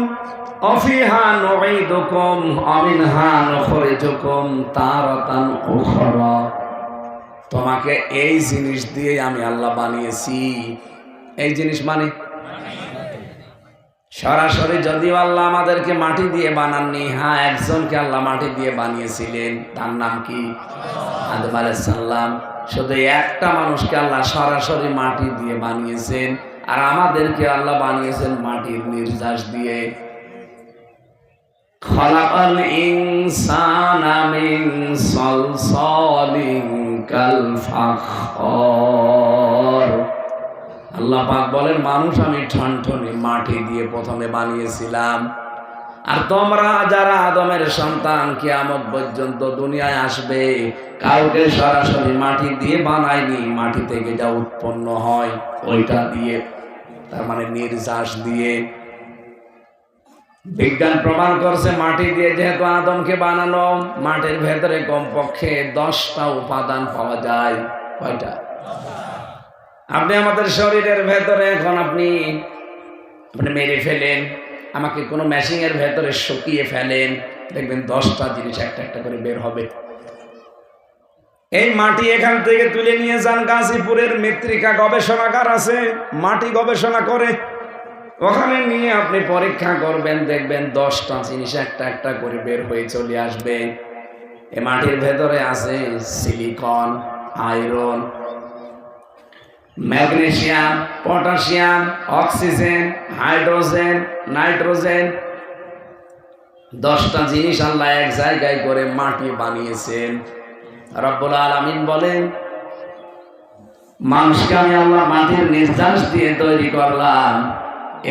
ওয়া ফিহা নুঈদুকুম ওয়া মিনহা নুখরিজুকুম তারাতান উখরা। তোমাকে এই জিনিস দিয়ে আমি আল্লাহ বানিয়েছি। এই জিনিস মানে সরাসরি যদিও আল্লাহ আমাদেরকে মাটি দিয়ে বানাননি, হ্যাঁ একজনকে আল্লাহ মাটি দিয়ে বানিয়েছিলেন, তার নাম কি? আদম আলাইহিস সালাম। শুধু একটা মানুষকে আল্লাহ সরাসরি মাটি দিয়ে বানিয়েছেন, আর আমাদেরকে আল্লাহ বানিয়েছেন মাটির নির্যাস দিয়ে। খালাকাল ইনসানা মিন সালসালিন কাল ফাখর। আল্লাহ পাক বলেন, মানুষ আমি ঠনঠনে মাটি দিয়ে প্রথমে বানিয়েছিলাম, আর তোমরা যারা আদমের সন্তান কিয়ামত পর্যন্ত দুনিয়ায় আসবে, কাউকে সরাসরি মাটি দিয়ে বানায়নি, মাটি থেকে যা উৎপন্ন হয় ওইটা দিয়ে, তার মানে নির্যাস দিয়ে। বিজ্ঞান প্রমাণ করছে মাটি দিয়ে যেহেতু আদমকে বানানো, মাটির ভেতরে কমপক্ষে 10টা উপাদান পাওয়া যায়। কয়টা? আপনি আমাদের শরীরের ভেতরে এখন আপনি মেরে ফেলেন, আমাকে কোনো মেশিনের ভেতরে শুকিয়ে ফেলেন, দেখবেন 10টা জিনিস একটা একটা করে বের হবে। এই মাটি এখান থেকে তুলে নিয়ে যান গাজীপুরের মৃত্তিকা গবেষণাগার আছে, মাটি গবেষণা করে, ওখানে নিয়ে আপনি পরীক্ষা করবেন, দেখবেন 10টা জিনিস একটা একটা করে বের হয়ে চলে আসবে। এই মাটির ভেতরে আছে silicon, iron, magnesium, potassium, oxygen, hydrogen, nitrogen. 10টা জিনিস আল্লাহ এক জায়গায় করে মাটি বানিয়েছেন। রব্বুল আলামিন বলেন, মানুষকে আমি আল্লাহ মাটির নির্যাস দিয়ে তৈরি করলাম,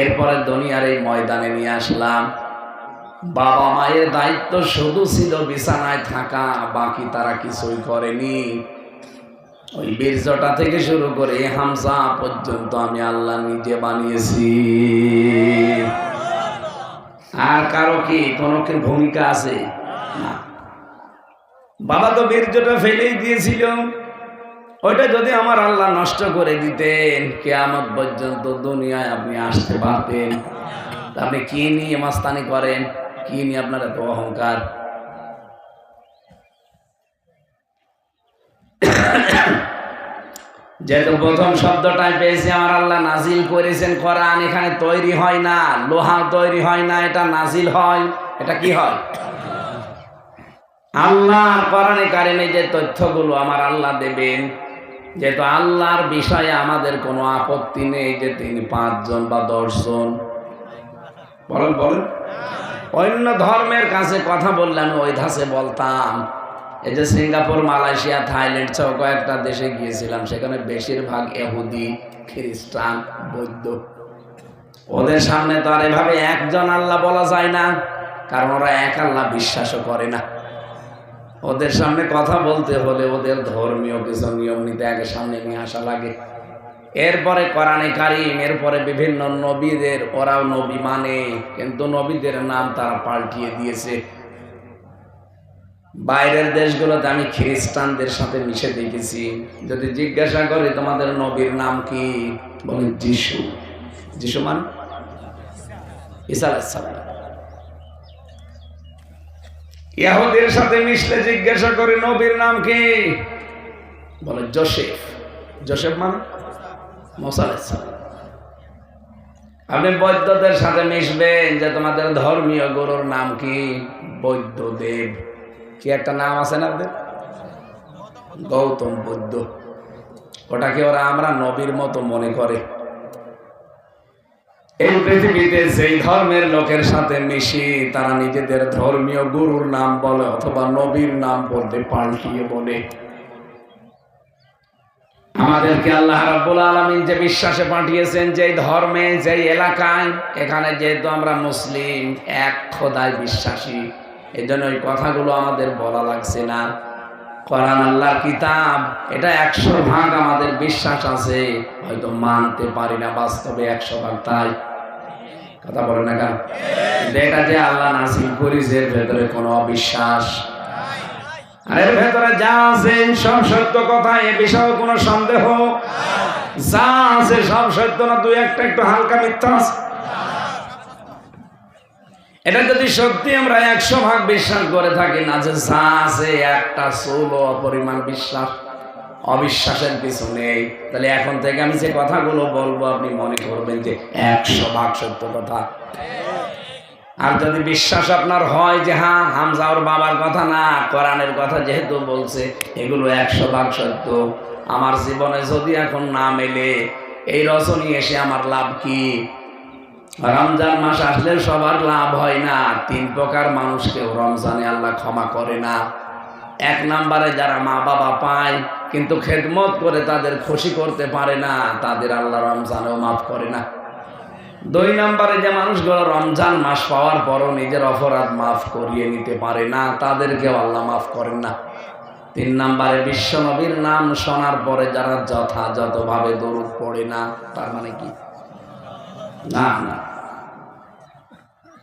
এরপরে দুনিয়ার এই ময়দানে নিয়ে আসলাম। বাবা মায়ের দায়িত্ব শুধু ছিল বিছানায় থাকা, বাকি তারা কিছুই করেনি। ওই বীর্যটা থেকে শুরু করে হামজা পর্যন্ত আমি আল্লাহ নিজে বানিয়েছি। আর কারো কি কোনো কি ভূমিকা আছে? না। বাবা তো বীর্যটা ফেলেই দিয়েছিল, ওইটা যদি আমার আল্লাহ নষ্ট করে দিতেন, কিয়ামত পর্যন্ত দুনিয়ায় আপনি আসতে পারতেন। আপনি কি নিয়ে মাস্তানি করেন? কি নিয়ে আপনার এত অহংকার? যেহেতু প্রথম শব্দটাই পেয়েছি, আমার আল্লাহ নাজিল করেছেন কোরআন। এখানে তৈরি হয় না, লোহা তৈরি হয় না, এটা নাজিল হয়। এটা কি হয়? আল্লাহ কোরআনে কারিমে যে তথ্যগুলো আমার আল্লাহ দেবেন, যেহেতু আল্লাহর বিষয়ে আমাদের কোনো আপত্তি নেই যে তিনি 5 জন বা 10 জন। বলেন বলেন। অন্য ধর্মের কাছে কথা বললে আমি ওই ধাঁচে বলতাম। এই যে সিঙ্গাপুর, মালয়েশিয়া, থাইল্যান্ড সহ কয়েকটা দেশে গিয়েছিলাম, সেখানে বেশিরভাগ ইহুদি, খ্রিস্টান, বৌদ্ধ। ওদের সামনে তো আর এভাবে একজন আল্লাহ বলা যায় না, কারণ ওরা এক আল্লাহ বিশ্বাসও করে না। ওদের সামনে কথা বলতে হলে ওদের ধর্মীয় কিছু নিয়ম নীতি আগে সামনে নিয়ে আসা লাগে, এরপরে কোরআনে কারিম, এরপরে বিভিন্ন নবীদের। ওরাও নবী মানে, কিন্তু নবীদের নাম তারা পাল্টিয়ে দিয়েছে। বাইরের দেশগুলোতে আমি খ্রিস্টানদের সাথে মিশে দেখেছি, যদি জিজ্ঞাসা করি তোমাদের নবীর নাম কি, বলে যিশু। যিশু মানে ঈসা আলাইহিস সালাম। ইহুদির সাথে মিশলে জিজ্ঞাসা করে নবীর নাম কি, বলে যোসেফ। যোসেফ মানে মুসা আলাইহিস সালাম। আপনি বৌদ্ধদের সাথে মিশবেন, যে তোমাদের ধর্মীয় গুরুর নাম কি, বৌদ্ধদেব। কি একটা নাম আছে না ওদের, গৌতম বুদ্ধ। ওটাকে ওরা আমরা নবীর মতো মনে করে। এই পৃথিবীতে যেই ধর্মের লোকের সাথে মিশি, তারা নিজেদের ধর্মীয় গুরুর নাম বলে অথবা নবীর নাম বলতে পাল্টিয়ে বলে। আমাদেরকে আল্লাহ রাব্বুল আলামিন যে বিশ্বাসে পাঠিয়েছেন, যেই ধর্মে, যেই এলাকায়, এখানে যেহেতু আমরা মুসলিম, এক খোদায় বিশ্বাসী, এই জন্য ওই কথাগুলো আমাদের বলা লাগছে না। কোরআন আল্লাহর কিতাব, এটা 100% আমাদের বিশ্বাস আছে, হয়তো মানতে পারি না বাস্তবে 100%। তাই কথা বলে না কেন? এটা যে আল্লাহ নাযিল করেছে, এর ভেতরে কোনো অবিশ্বাস, আর এর ভেতরে যা আছে সব সত্য কথা, এ বিষয়ে কোনো সন্দেহ যা আছে সব সত্য না, 2-1টা একটু হালকা মিথ্যা আছে। এটা যদি সত্যি আমরা 100% বিশ্বাস করে থাকি না, যে যা আছে একটা চুলো অপরিমাণ বিশ্বাস, অবিশ্বাসের কিছু নেই। তাহলে এখন থেকে আমি যে কথাগুলো বলবো আপনি মনে করবেন যে 100% সত্য কথা। আর যদি বিশ্বাস আপনার হয় যে হ্যাঁ হামজা ওর বাবার কথা না, কোরআনের কথা যেহেতু বলছে এগুলো 100% সত্য, আমার জীবনে যদি এখন না মেলে এই রজনী এসে আমার লাভ কি? রমজান মাস আসলে সবার লাভ হয় না। 3 প্রকার মানুষকেও রমজানে আল্লাহ ক্ষমা করে না। 1 নম্বরে যারা মা বাবা পায় কিন্তু খেদমত করে তাদের খুশি করতে পারে না, তাদের আল্লাহ রমজানেও মাফ করে না। 2 নম্বরে যে মানুষগুলো রমজান মাস পাওয়ার পরও নিজের অপরাধ মাফ করিয়ে নিতে পারে না, তাদেরকেও আল্লাহ মাফ করেন না। 3 নম্বরে বিশ্ব নবীর নাম শোনার পরে যারা যথাযথভাবে দরুদ পড়ে না, তার মানে কি? না না,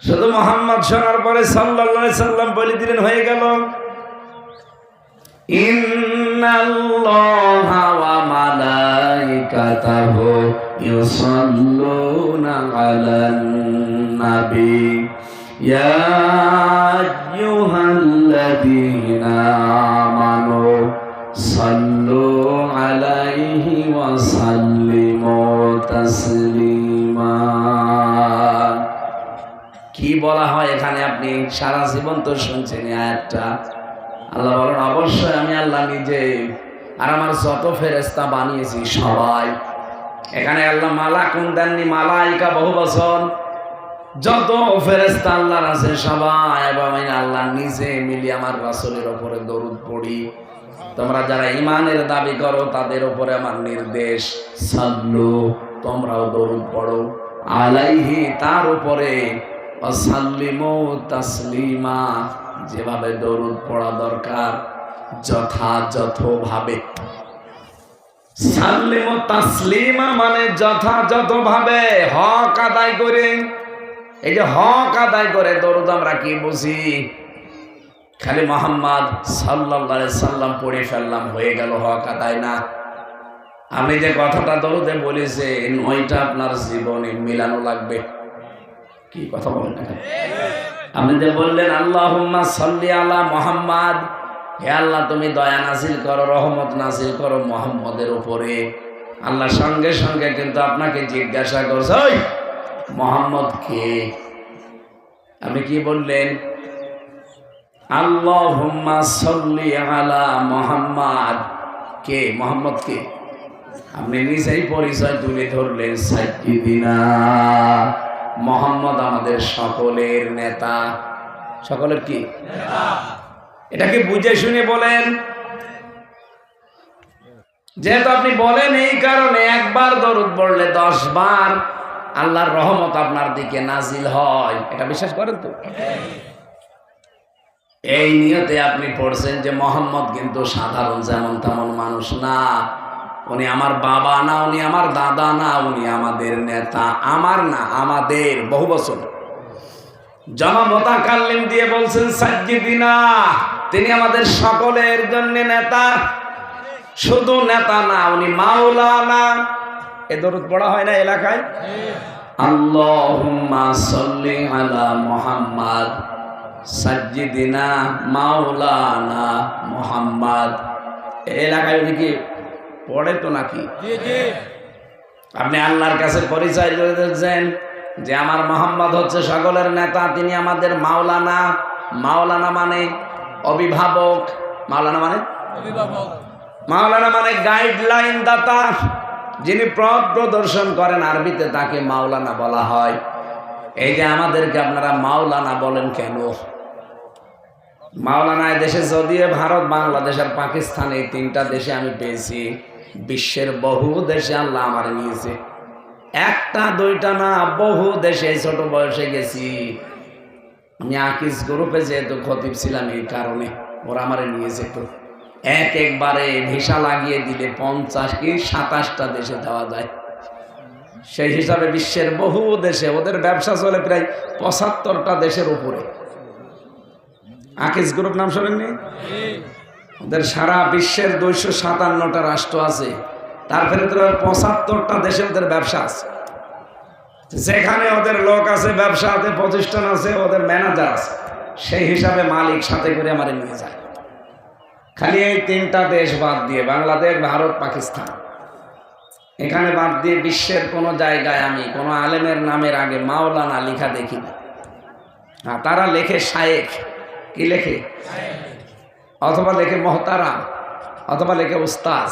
শুধু মুহাম্মদ শোনার পরে সাল্লাল্লাহু আলাইহি সাল্লাম বলে দিলেন হয়ে গেল। ইন্নাল্লাহা ওয়া মালাইকাতাহু ইউসাল্লুনা আলান নাবী ইয়া আইয়ুহাল্লাযীনা আমানু সাল্লু আলাইহি ওয়া সাল্লিমু তাসলিমা। কি বলা হয় এখানে? আপনি সারা জীবন তো শুনছেন এই আয়াতটা। আল্লাহ বলেন অবশ্যই আমি আল্লাহ নিজে আর আমার যত ফেরেশতা বানিয়েছি সবাই। এখানে আল্লাহ মালাকুন দেননি, মালাইকা বহু বচন। যত ফেরেশতা আল্লাহর আছে সবাই এবং আমি আল্লাহ নিজে মিলিয়ে আমার রাসূলের উপরে দরুদ পড়ি। তোমরা যারা ঈমানের দাবি করো তাদের উপরে আমার নির্দেশ, সাল্লু, তোমরাও দরুদ পড়ো, আলাইহি, তার উপরে, ওয়াসাল্লিমু তাসলিমা, যেভাবে দরুদ পড়া দরকার যথাযথভাবে। সাল্লিমু তাসলিমা মানে যথাযথভাবে, হক আদায় করে। এই যে হক আদায় করে দরুদ আমরা কি বুঝি? খালি মুহাম্মদ সাল্লাল্লাহু আলাইহি সাল্লাম পড়ে ফেললাম হয়ে গেল, হক আদায় না। আপনি যে কথাটা দরুদে বলেছেন ওইটা আপনার জীবনে মিলানো লাগবে। কি কথা বলেন না? আপনি যে বললেন আল্লাহুম্মা সাল্লি আলা মুহাম্মাদ, হে আল্লাহ তুমি দয়া নাজিল করো, রহমত নাজিল করো মুহাম্মদের উপরে। আল্লাহ সঙ্গে সঙ্গে কিন্তু আপনাকে জিজ্ঞাসা করছে ওই মুহাম্মদ কে? আপনি কি বললেন? আল্লাহুম্মা সাল্লি আলা মুহাম্মাদ। কে? মুহাম্মদ কে? আপনি নিজেই পরিচয় তুলে ধরলেন, সাইয়্যিদিনা মুহাম্মদ আমাদের সকলের নেতা। সকলের কি নেতা? এটাকে বুঝে শুনে বলেন। যেহেতু আপনি বলেন এই কারণে একবার দরুদ পড়লে 10 বার আল্লাহর রহমত আপনার দিকে নাজিল হয়, এটা বিশ্বাস করেন তো? এই নিয়তে আপনি পড়ছেন যে মুহাম্মদ কিন্তু সাধারণ যেমন তেমন মানুষ না, উনি আমার বাবা না, উনি আমার দাদা না, উনি আমাদের নেতা। আমার না, আমাদের, বহু বছর জামা মুতাকাল্লিম দিয়ে বলছেন সাইয়্যিদিনা, তিনি আমাদের সকলের জন্য নেতা। শুধু নেতা না, উনি মাওলানা। এ দরুদ পড়া হয় না এলাকায়? আল্লাহুম্মা সাল্লি আলা মুহাম্মাদ সাইয়্যিদিনা মাওলানা মুহাম্মদ। এলাকায় উনি কি পড়ে তো নাকি? আপনি আল্লাহর কাছে পরিচয় দিয়ে দিচ্ছেন যে আমার মুহাম্মদ হচ্ছে সকলের নেতা, তিনি আমাদের মাওলানা। মাওলানা মানে অভিভাবক। মাওলানা মানে অভিভাবক। মাওলানা মানে গাইডলাইন দাতা, যিনি পথ প্রদর্শন করেন, আরবিতে তাকে মাওলানা বলা হয়। এই যে আমাদেরকে আপনারা মাওলানা বলেন কেন? মাওলানা দেশে যদিও ভারত, বাংলাদেশ আর পাকিস্তান, এই 3টা দেশে আমি পেয়েছি। বিশ্বের বহু দেশে আল্লাহ আমার নিয়েছে, 1টা 2টা না, বহু দেশে ছোট বয়সে গেছি। আমি আকিস গ্রুপে যেহেতু খতিব ছিলাম এই কারণে ওরা আমার নিয়েছে। তো একবারে ভিসা লাগিয়ে দিলে 50 কি 27টা দেশে যাওয়া যায়। সেই হিসাবে বিশ্বের বহু দেশে ওদের ব্যবসা চলে প্রায় 75টা দেশের উপরে। আকিস গ্রুপ নাম শোনেননি? ওদের সারা বিশ্বের 257টা রাষ্ট্র আছে, তার ভেতরে 75টা দেশে ওদের ব্যবসা আছে। যেখানে ওদের লোক আছে, ব্যবসা আছে, প্রতিষ্ঠান আছে, ওদের ম্যানেজার আছে, সেই হিসাবে মালিক সাথে করে আমার নিয়ে যায়। খালি এই তিনটা দেশ বাদ দিয়ে, বাংলাদেশ, ভারত, পাকিস্তান, এখানে বাদ দিয়ে বিশ্বের কোনো জায়গায় আমি কোনো আলেমের নামের আগে মাওলানা লেখা দেখি না। তারা লেখে শায়েখ, কি লেখে, অথবা লেখে মহতারাম, অথবা লেখে উস্তাজ।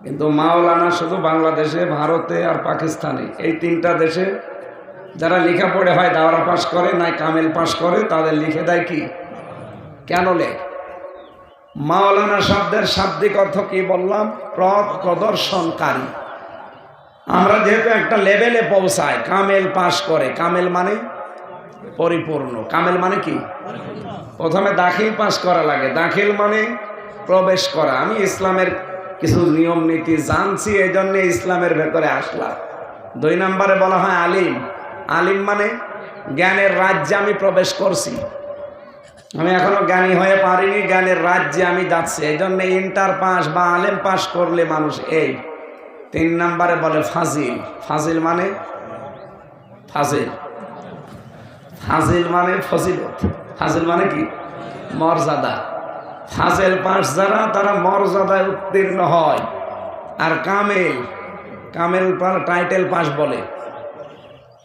কিন্তু মাওলানা শুধু বাংলাদেশে, ভারতে আর পাকিস্তানে, এই তিনটা দেশে যারা লেখা পড়ে হয় দাওরা পাস করে, নাই কামেল পাস করে, তাদের লিখে দেয় কি, কেন লেখ? মাওলানা শব্দের শাব্দিক অর্থ কি বললাম? পথ প্রদর্শনকারী। আমরা যেহেতু একটা লেভেলে পৌঁছাই, কামেল পাস করে, কামেল মানে পরিপূর্ণ, কামেল মানে কি, প্রথমে দাখিল পাস করা লাগে, দাখিল মানে প্রবেশ করা। আমি ইসলামের কিছু নিয়ম নীতি জানছি, এই জন্য ইসলামের ভেতরে আসলাম। 2 নম্বরে বলা হয় আলিম, আলিম মানে জ্ঞানের রাজ্যে আমি প্রবেশ করছি, আমি এখনো জ্ঞানী হয়ে পারিনি, জ্ঞানের রাজ্যে আমি যাচ্ছি, এই জন্য ইন্টার পাস বা আলেম পাস করলে মানুষ এই। 3 নম্বরে বলে ফাজিল, ফাজিল মানে ফাজিল, ফাজিল মানে ফজিলত, ফাজিল মানে কি, মর্যাদা। ফাজিল পাস যারা, তারা মর্যাদায় উত্তীর্ণ হয়। আর কামেল, কামেল টাইটেল পাস বলে,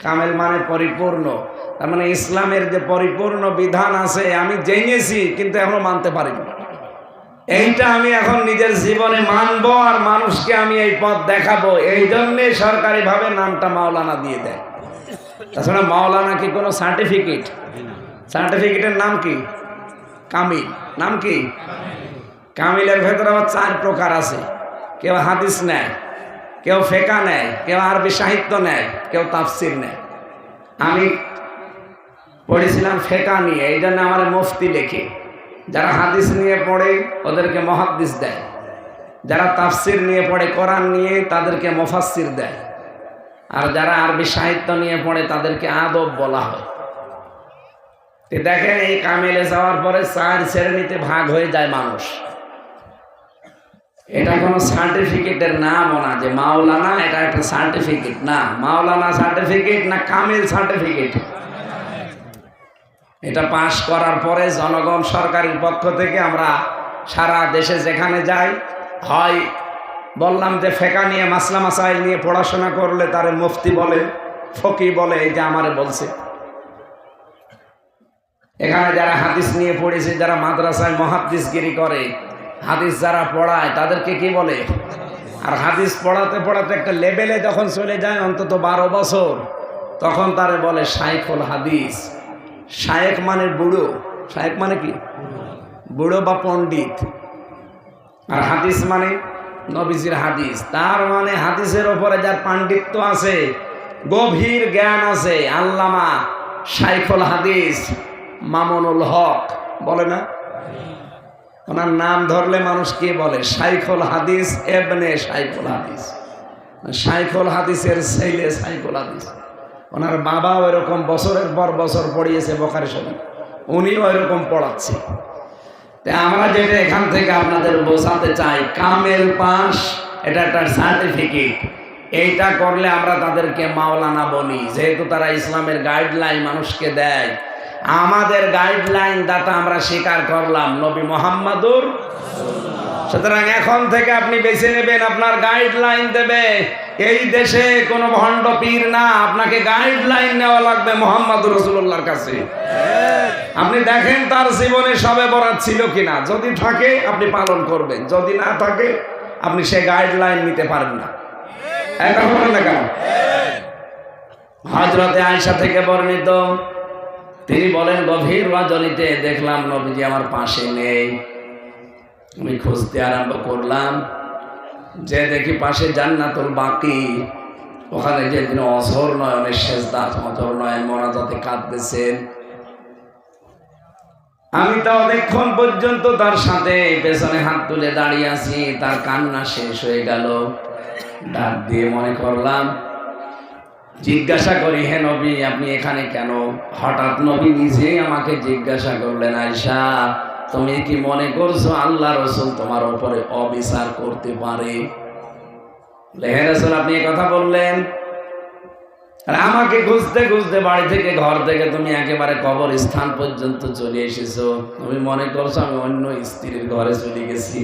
কামেল মানে পরিপূর্ণ। তার মানে ইসলামের যে পরিপূর্ণ বিধান আছে আমি জেনেছি কিন্তু এখনো মানতে পারিনি, এইটা আমি এখন নিজের জীবনে মানবো আর মানুষকে আমি এই পথ দেখাবো। এই জন্যে সরকারিভাবে নামটা মাওলানা দিয়ে দেয়। তাছাড়া মাওলানা কি কোনো সার্টিফিকেট? সার্টিফিকেটের নাম কি? কামিল। নাম কি? কামিলের ভেতরে আবার 4 প্রকার আছে। কেউ হাদিস নেয়, কেউ ফেকা নেয়, কেউ আরবি সাহিত্য নেয়, কেউ তাফসির নেয়। আমি পড়েছিলাম ফেকা নিয়ে, এই জন্য আমার মুফতি লেখে। যারা হাদিস নিয়ে পড়ে ওদেরকে মুহাদ্দিস দেয়, যারা তাফসির নিয়ে পড়ে, কোরআন নিয়ে, তাদেরকে মুফাসসির দেয়, আর যারা আরবি সাহিত্য নিয়ে পড়ে তাদেরকে আদব বলা হয়। দেখেন এই কামেলে যাওয়ার পরে 4 শ্রেণীতে ভাগ হয়ে যায় মানুষ। এটা কোনো সার্টিফিকেটের নামও না যে মাওলানা, এটা একটা সার্টিফিকেট না। মাওলানা সার্টিফিকেট না কামেল সার্টিফিকেট। এটা পাশ করার পরে জনগণ সরকারের পক্ষ থেকে আমরা সারা দেশে যেখানে যাই, হয় বললাম যে ফেকা নিয়ে, মাসলা মাসাইল নিয়ে পড়াশোনা করলে তারে মুফতি বলে, ফকি বলে, এই যে আমারে বলছে। এখানে যারা হাদিস নিয়ে পড়েছে, যারা মাদ্রাসায় মুহাদ্দিসগিরি করে, হাদিস যারা পড়ায় তাদেরকে কি বলে? আর হাদিস পড়াতে পড়াতে একটা লেভেলে যখন চলে যায়, অন্তত 12 বছর, তখন তারে বলে শাইখুল হাদিস। শায়েখ মানে বুড়ো, শায়েখ মানে কি, বুড়ো বা পণ্ডিত। আর হাদিস মানে নবীজির হাদিস, তার মানে হাদিসের ওপরে যার পাণ্ডিত্য আছে, গভীর জ্ঞান আছে। আল্লামা শাইখুল হাদিস মামুনুল হক বলে না, ওনার নাম ধরলে মানুষ কি বলে? শাইখুল হাদিস এবনে শাইখুল হাদিস, শাইখুল হাদিসের ছেলে শাইখুল হাদিস। ওনার বাবা ওইরকম বছরের পর বছর পড়িয়েছে বুখারী শরীফ, উনিও ওইরকম পড়াচ্ছে। তাই আমরা যেটা এখান থেকে আপনাদের বোঝাতে চাই, কামেল পাস এটা একটা সার্টিফিকেট। এইটা করলে আমরা তাদেরকে মাওলানা বলি, যেহেতু তারা ইসলামের গাইডলাইন মানুষকে দেয়। আমাদের গাইডলাইন দাতা আমরা স্বীকার করলাম নবী মুহাম্মদুর। সুতরাং এখন থেকে আপনি বেছে নেবেন, আপনার গাইডলাইন দেবে এই দেশে কোনো ভণ্ড পীর না, আপনাকে গাইডলাইন নেওয়া লাগবে মুহাম্মদুর রাসূলুল্লাহর কাছে। আপনি দেখেন তার জীবনে শবে বরাত ছিল কিনা, যদি থাকে আপনি পালন করবেন, যদি না থাকে আপনি সে গাইডলাইন নিতে পারেন না। এটা বলেন না কেন? হযরতে আয়েশা থেকে বর্ণিত, তিনি বলেন গভীর রজনীতে দেখলাম নবীজি আমার পাশে নেই। আমি খুঁজতে আরম্ভ করলাম, যে দেখি পাশে জান্নাতুল বাকি, ওখানে যে তিনি অঝর নয়নের সেজদা, অঝর নয়ন মোনাজাতে কাঁদতেছেন। আমি তো অনেকক্ষণ পর্যন্ত তার সাথে পেছনে হাত তুলে দাঁড়িয়ে আছি, তার কান্না শেষ হয়ে গেল। ডাক দিয়ে মনে করলাম জিজ্ঞাসা করি, হে নবী আপনি এখানে কেন? হঠাৎ নবী নিজেই আমাকে জিজ্ঞাসা করলেন, আয়েশা তুমি কি মনে করছো আল্লাহ রাসূল তোমার উপরে অবিচার করতে পারে? হে রাসূল আপনি এই কথা বললেন, আর আমাকে খুঁজতে খুঁজতে বাড়ি থেকে ঘর থেকে তুমি একেবারে কবর স্থান পর্যন্ত চলে এসেছো, তুমি মনে করছো আমি অন্য স্ত্রীর ঘরে চলে গেছি।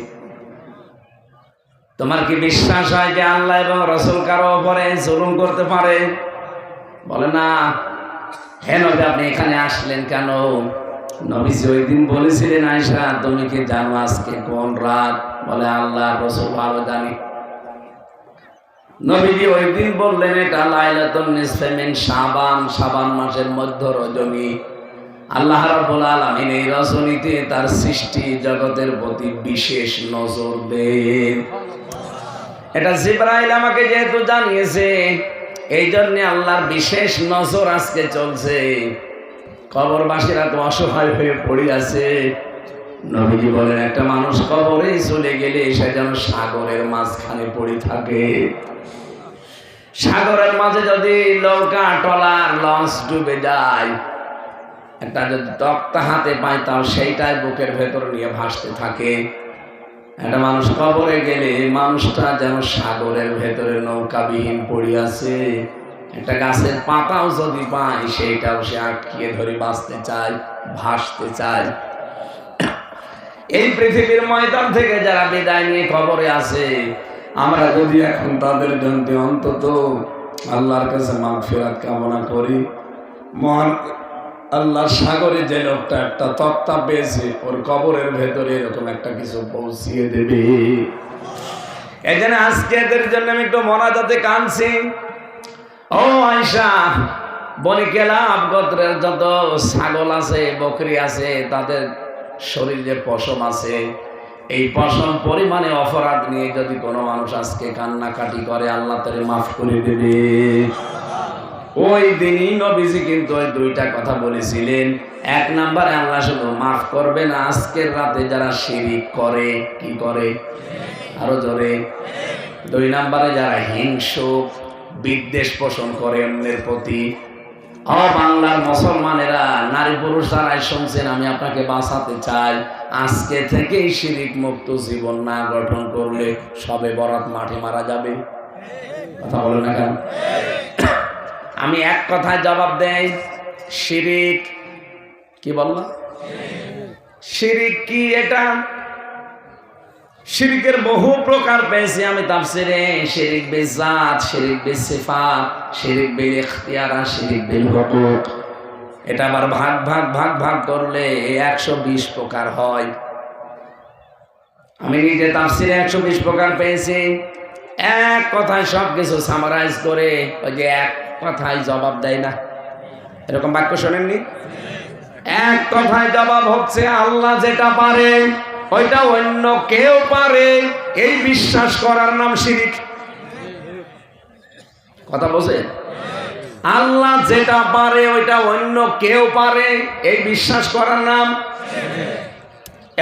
তোমার কি বিশ্বাস হয় যে আল্লাহ এবং রাসূল কারো উপরে জুলুম করতে পারে? বলে না। হ্যাঁ নবী, আপনি এখানে আসলেন কেন? নবীজি ওই দিন বলেছিলেন, আয়েশা তুমি কি জানো আজকে কোন রাত? বলে আল্লাহ রাসূল ভালো জানি। নবীজি ওই দিন বললেন এটা লাইলাতুন নিসফে মিন শাবান, শাবান মাসের মধ্য রজনী। আল্লাহ রাব্বুল আলামিন এই রজনীতে তার সৃষ্টি জগতের প্রতি বিশেষ নজর দেন। এটা জিবরাইল আমাকে যেহেতু জানিয়েছে, এই জন্য আল্লাহর বিশেষ নজর আজকে চলছে। কবরবাসীরা তো অসহায় হয়ে পড়ে আছে। নবীজি বলেন একটা মানুষ কবরে চলে গেলে সে যেন সাগরের মাঝখানে পড়ে থাকে। সাগরের মাঝে যদি নৌকা ট্রলার লঞ্চ ডুবে যায়, একটা যদি তক্তা হাতে পায় তাও সেইটাই বুকের ভেতর নিয়ে ভাসতে থাকে। একটা মানুষ কবরে গেলে মানুষটা যেন সাগরের ভেতরে নৌকাবিহীন পড়ে আছে। একটা গাছের পাতাও যদি পায় সেইটাও সে আটকিয়ে ধরে বাঁচতে চায়, ভাসতে চায়। এই পৃথিবীর ময়দান থেকে যারা বিদায় নিয়ে কবরে আছে, আমরা যদি এখন তাদের জন্য অন্তত আল্লাহর কাছে মাগফিরাত কামনা করি, মহান আল্লাহর সাগরে যে লোকটা একটা তক্তা পেয়েছে ওর কবরের ভেতরে এরকম একটা কিছু পৌঁছিয়ে দেবে। এই জন্য আজকে এদের জন্য আমি একটু মোনাজাতে কাঁদছি। ও আয়েশা, বনি কেলাব গোত্রের যত ছাগল আছে, বকরি আছে, তাদের শরীরে পশম আছে। এই পশম পরিমাণে অপরাধ নিয়ে যদি কোনো মানুষ আজকে কান্নাকাটি করে, আল্লাহ তারে মাফ করে দেবে। ওই দিনই নবীজি কিন্তু ওই দুইটা কথা বলেছিলেন। এক নম্বরে আল্লাহ শুধু মাফ করবে না, আজকের রাতে যারা শিরিক করে, কি করে আরো জোরে, দুই নম্বরে যারা হিংসুক বিদ্বেষ পোষণ করে অন্যের প্রতি। বাংলার মুসলমানেরা, নারী পুরুষ যারাই শুনছেন, আমি আপনাকে বাঁচাতে চাই, আজকে থেকেই শিরিক মুক্ত জীবন না গঠন করলে সবে বরাত মাঠে মারা যাবে। কথা বলে না কেন? আমি এক কথায় জবাব দেই, শিরিক কি বললাম? শিরিক কি? এটা শিরিকের বহু প্রকার পেয়েছি আমি তাফসিরে। শিরিক বিল জাত, শিরিক বিল সিফাত, শিরিক বিল ইখতিয়ার, শিরিক বিল হুকুক। এটা আবার ভাগ ভাগ ভাগ ভাগ করলে 120 প্রকার হয়। আমি নিজে তাফসিরে 120 প্রকার পেয়েছি। এক কথায় সবকিছু সামারাইজ করে ওই যে এক কথায় জবাব দেয় না, এরকম বাক্য শোনেননি? এক কথায় জবাব হচ্ছে আল্লাহ যেটা পারে ওইটা অন্য কেউ পারে, এই বিশ্বাস করার নাম শিরিক। কথা বোঝেন? আল্লাহ যেটা পারে ওইটা অন্য কেউ পারে, এই বিশ্বাস করার নাম।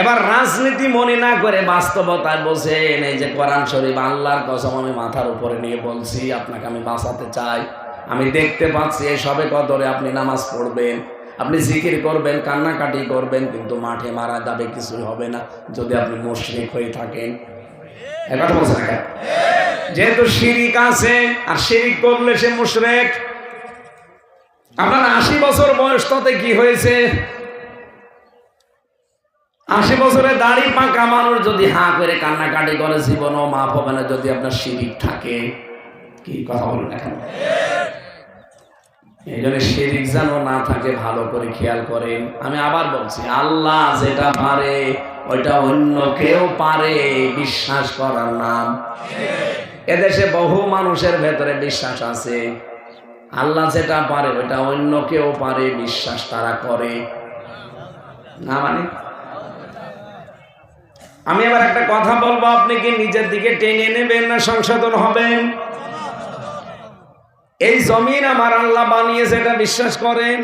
এবার রাজনীতি মনে না করে বাস্তবতায় বোঝেন। এই যে কোরআন শরীফ, আল্লাহর কসম আমি মাথার উপরে নিয়ে বলছি, আপনাকে আমি বাঁচাতে চাই। আমি দেখতে পাচ্ছি এই সবে কদরে আপনি নামাজ পড়বেন, আপনি জিকির করবেন, কান্নাকাটি করবেন, কিন্তু মাঠে মারা যাবে, কিছুই হবে না যদি আপনি মুশরিক হয়ে থাকেন। কথা বলছেন না? যেহেতু শিরিক আছে, আর শিরিক করলে সে মুশরিক। আপনার 80 বছর বয়স, তাতে কি হয়েছে? 80 বছরে দাড়ি পাকা মানুষ যদি হাঁ করে কান্নাকাটি করে, জীবনও মাফ হবে না যদি আপনার শিরিক থাকে। কি কথা বলেন এখন? এই জন্য শিরিক যেন না থাকে, ভালো করে খেয়াল করেন। আমি আবার বলছি, আল্লাহ যেটা পারে ওইটা অন্য কেউ পারে, বিশ্বাস করার নাম। এদেশে বহু মানুষের ভেতরে বিশ্বাস আছে আল্লাহ যেটা পারে ওইটা অন্য কেউ পারে, বিশ্বাস তারা করে না। মানে আমি এবার একটা কথা বলবো, আপনি কি নিজের দিকে টেনে নেবেন না সংশোধন হবেন? এই জমিন আমার আল্লাহ বানিয়েছে, এটা বিশ্বাস করেন?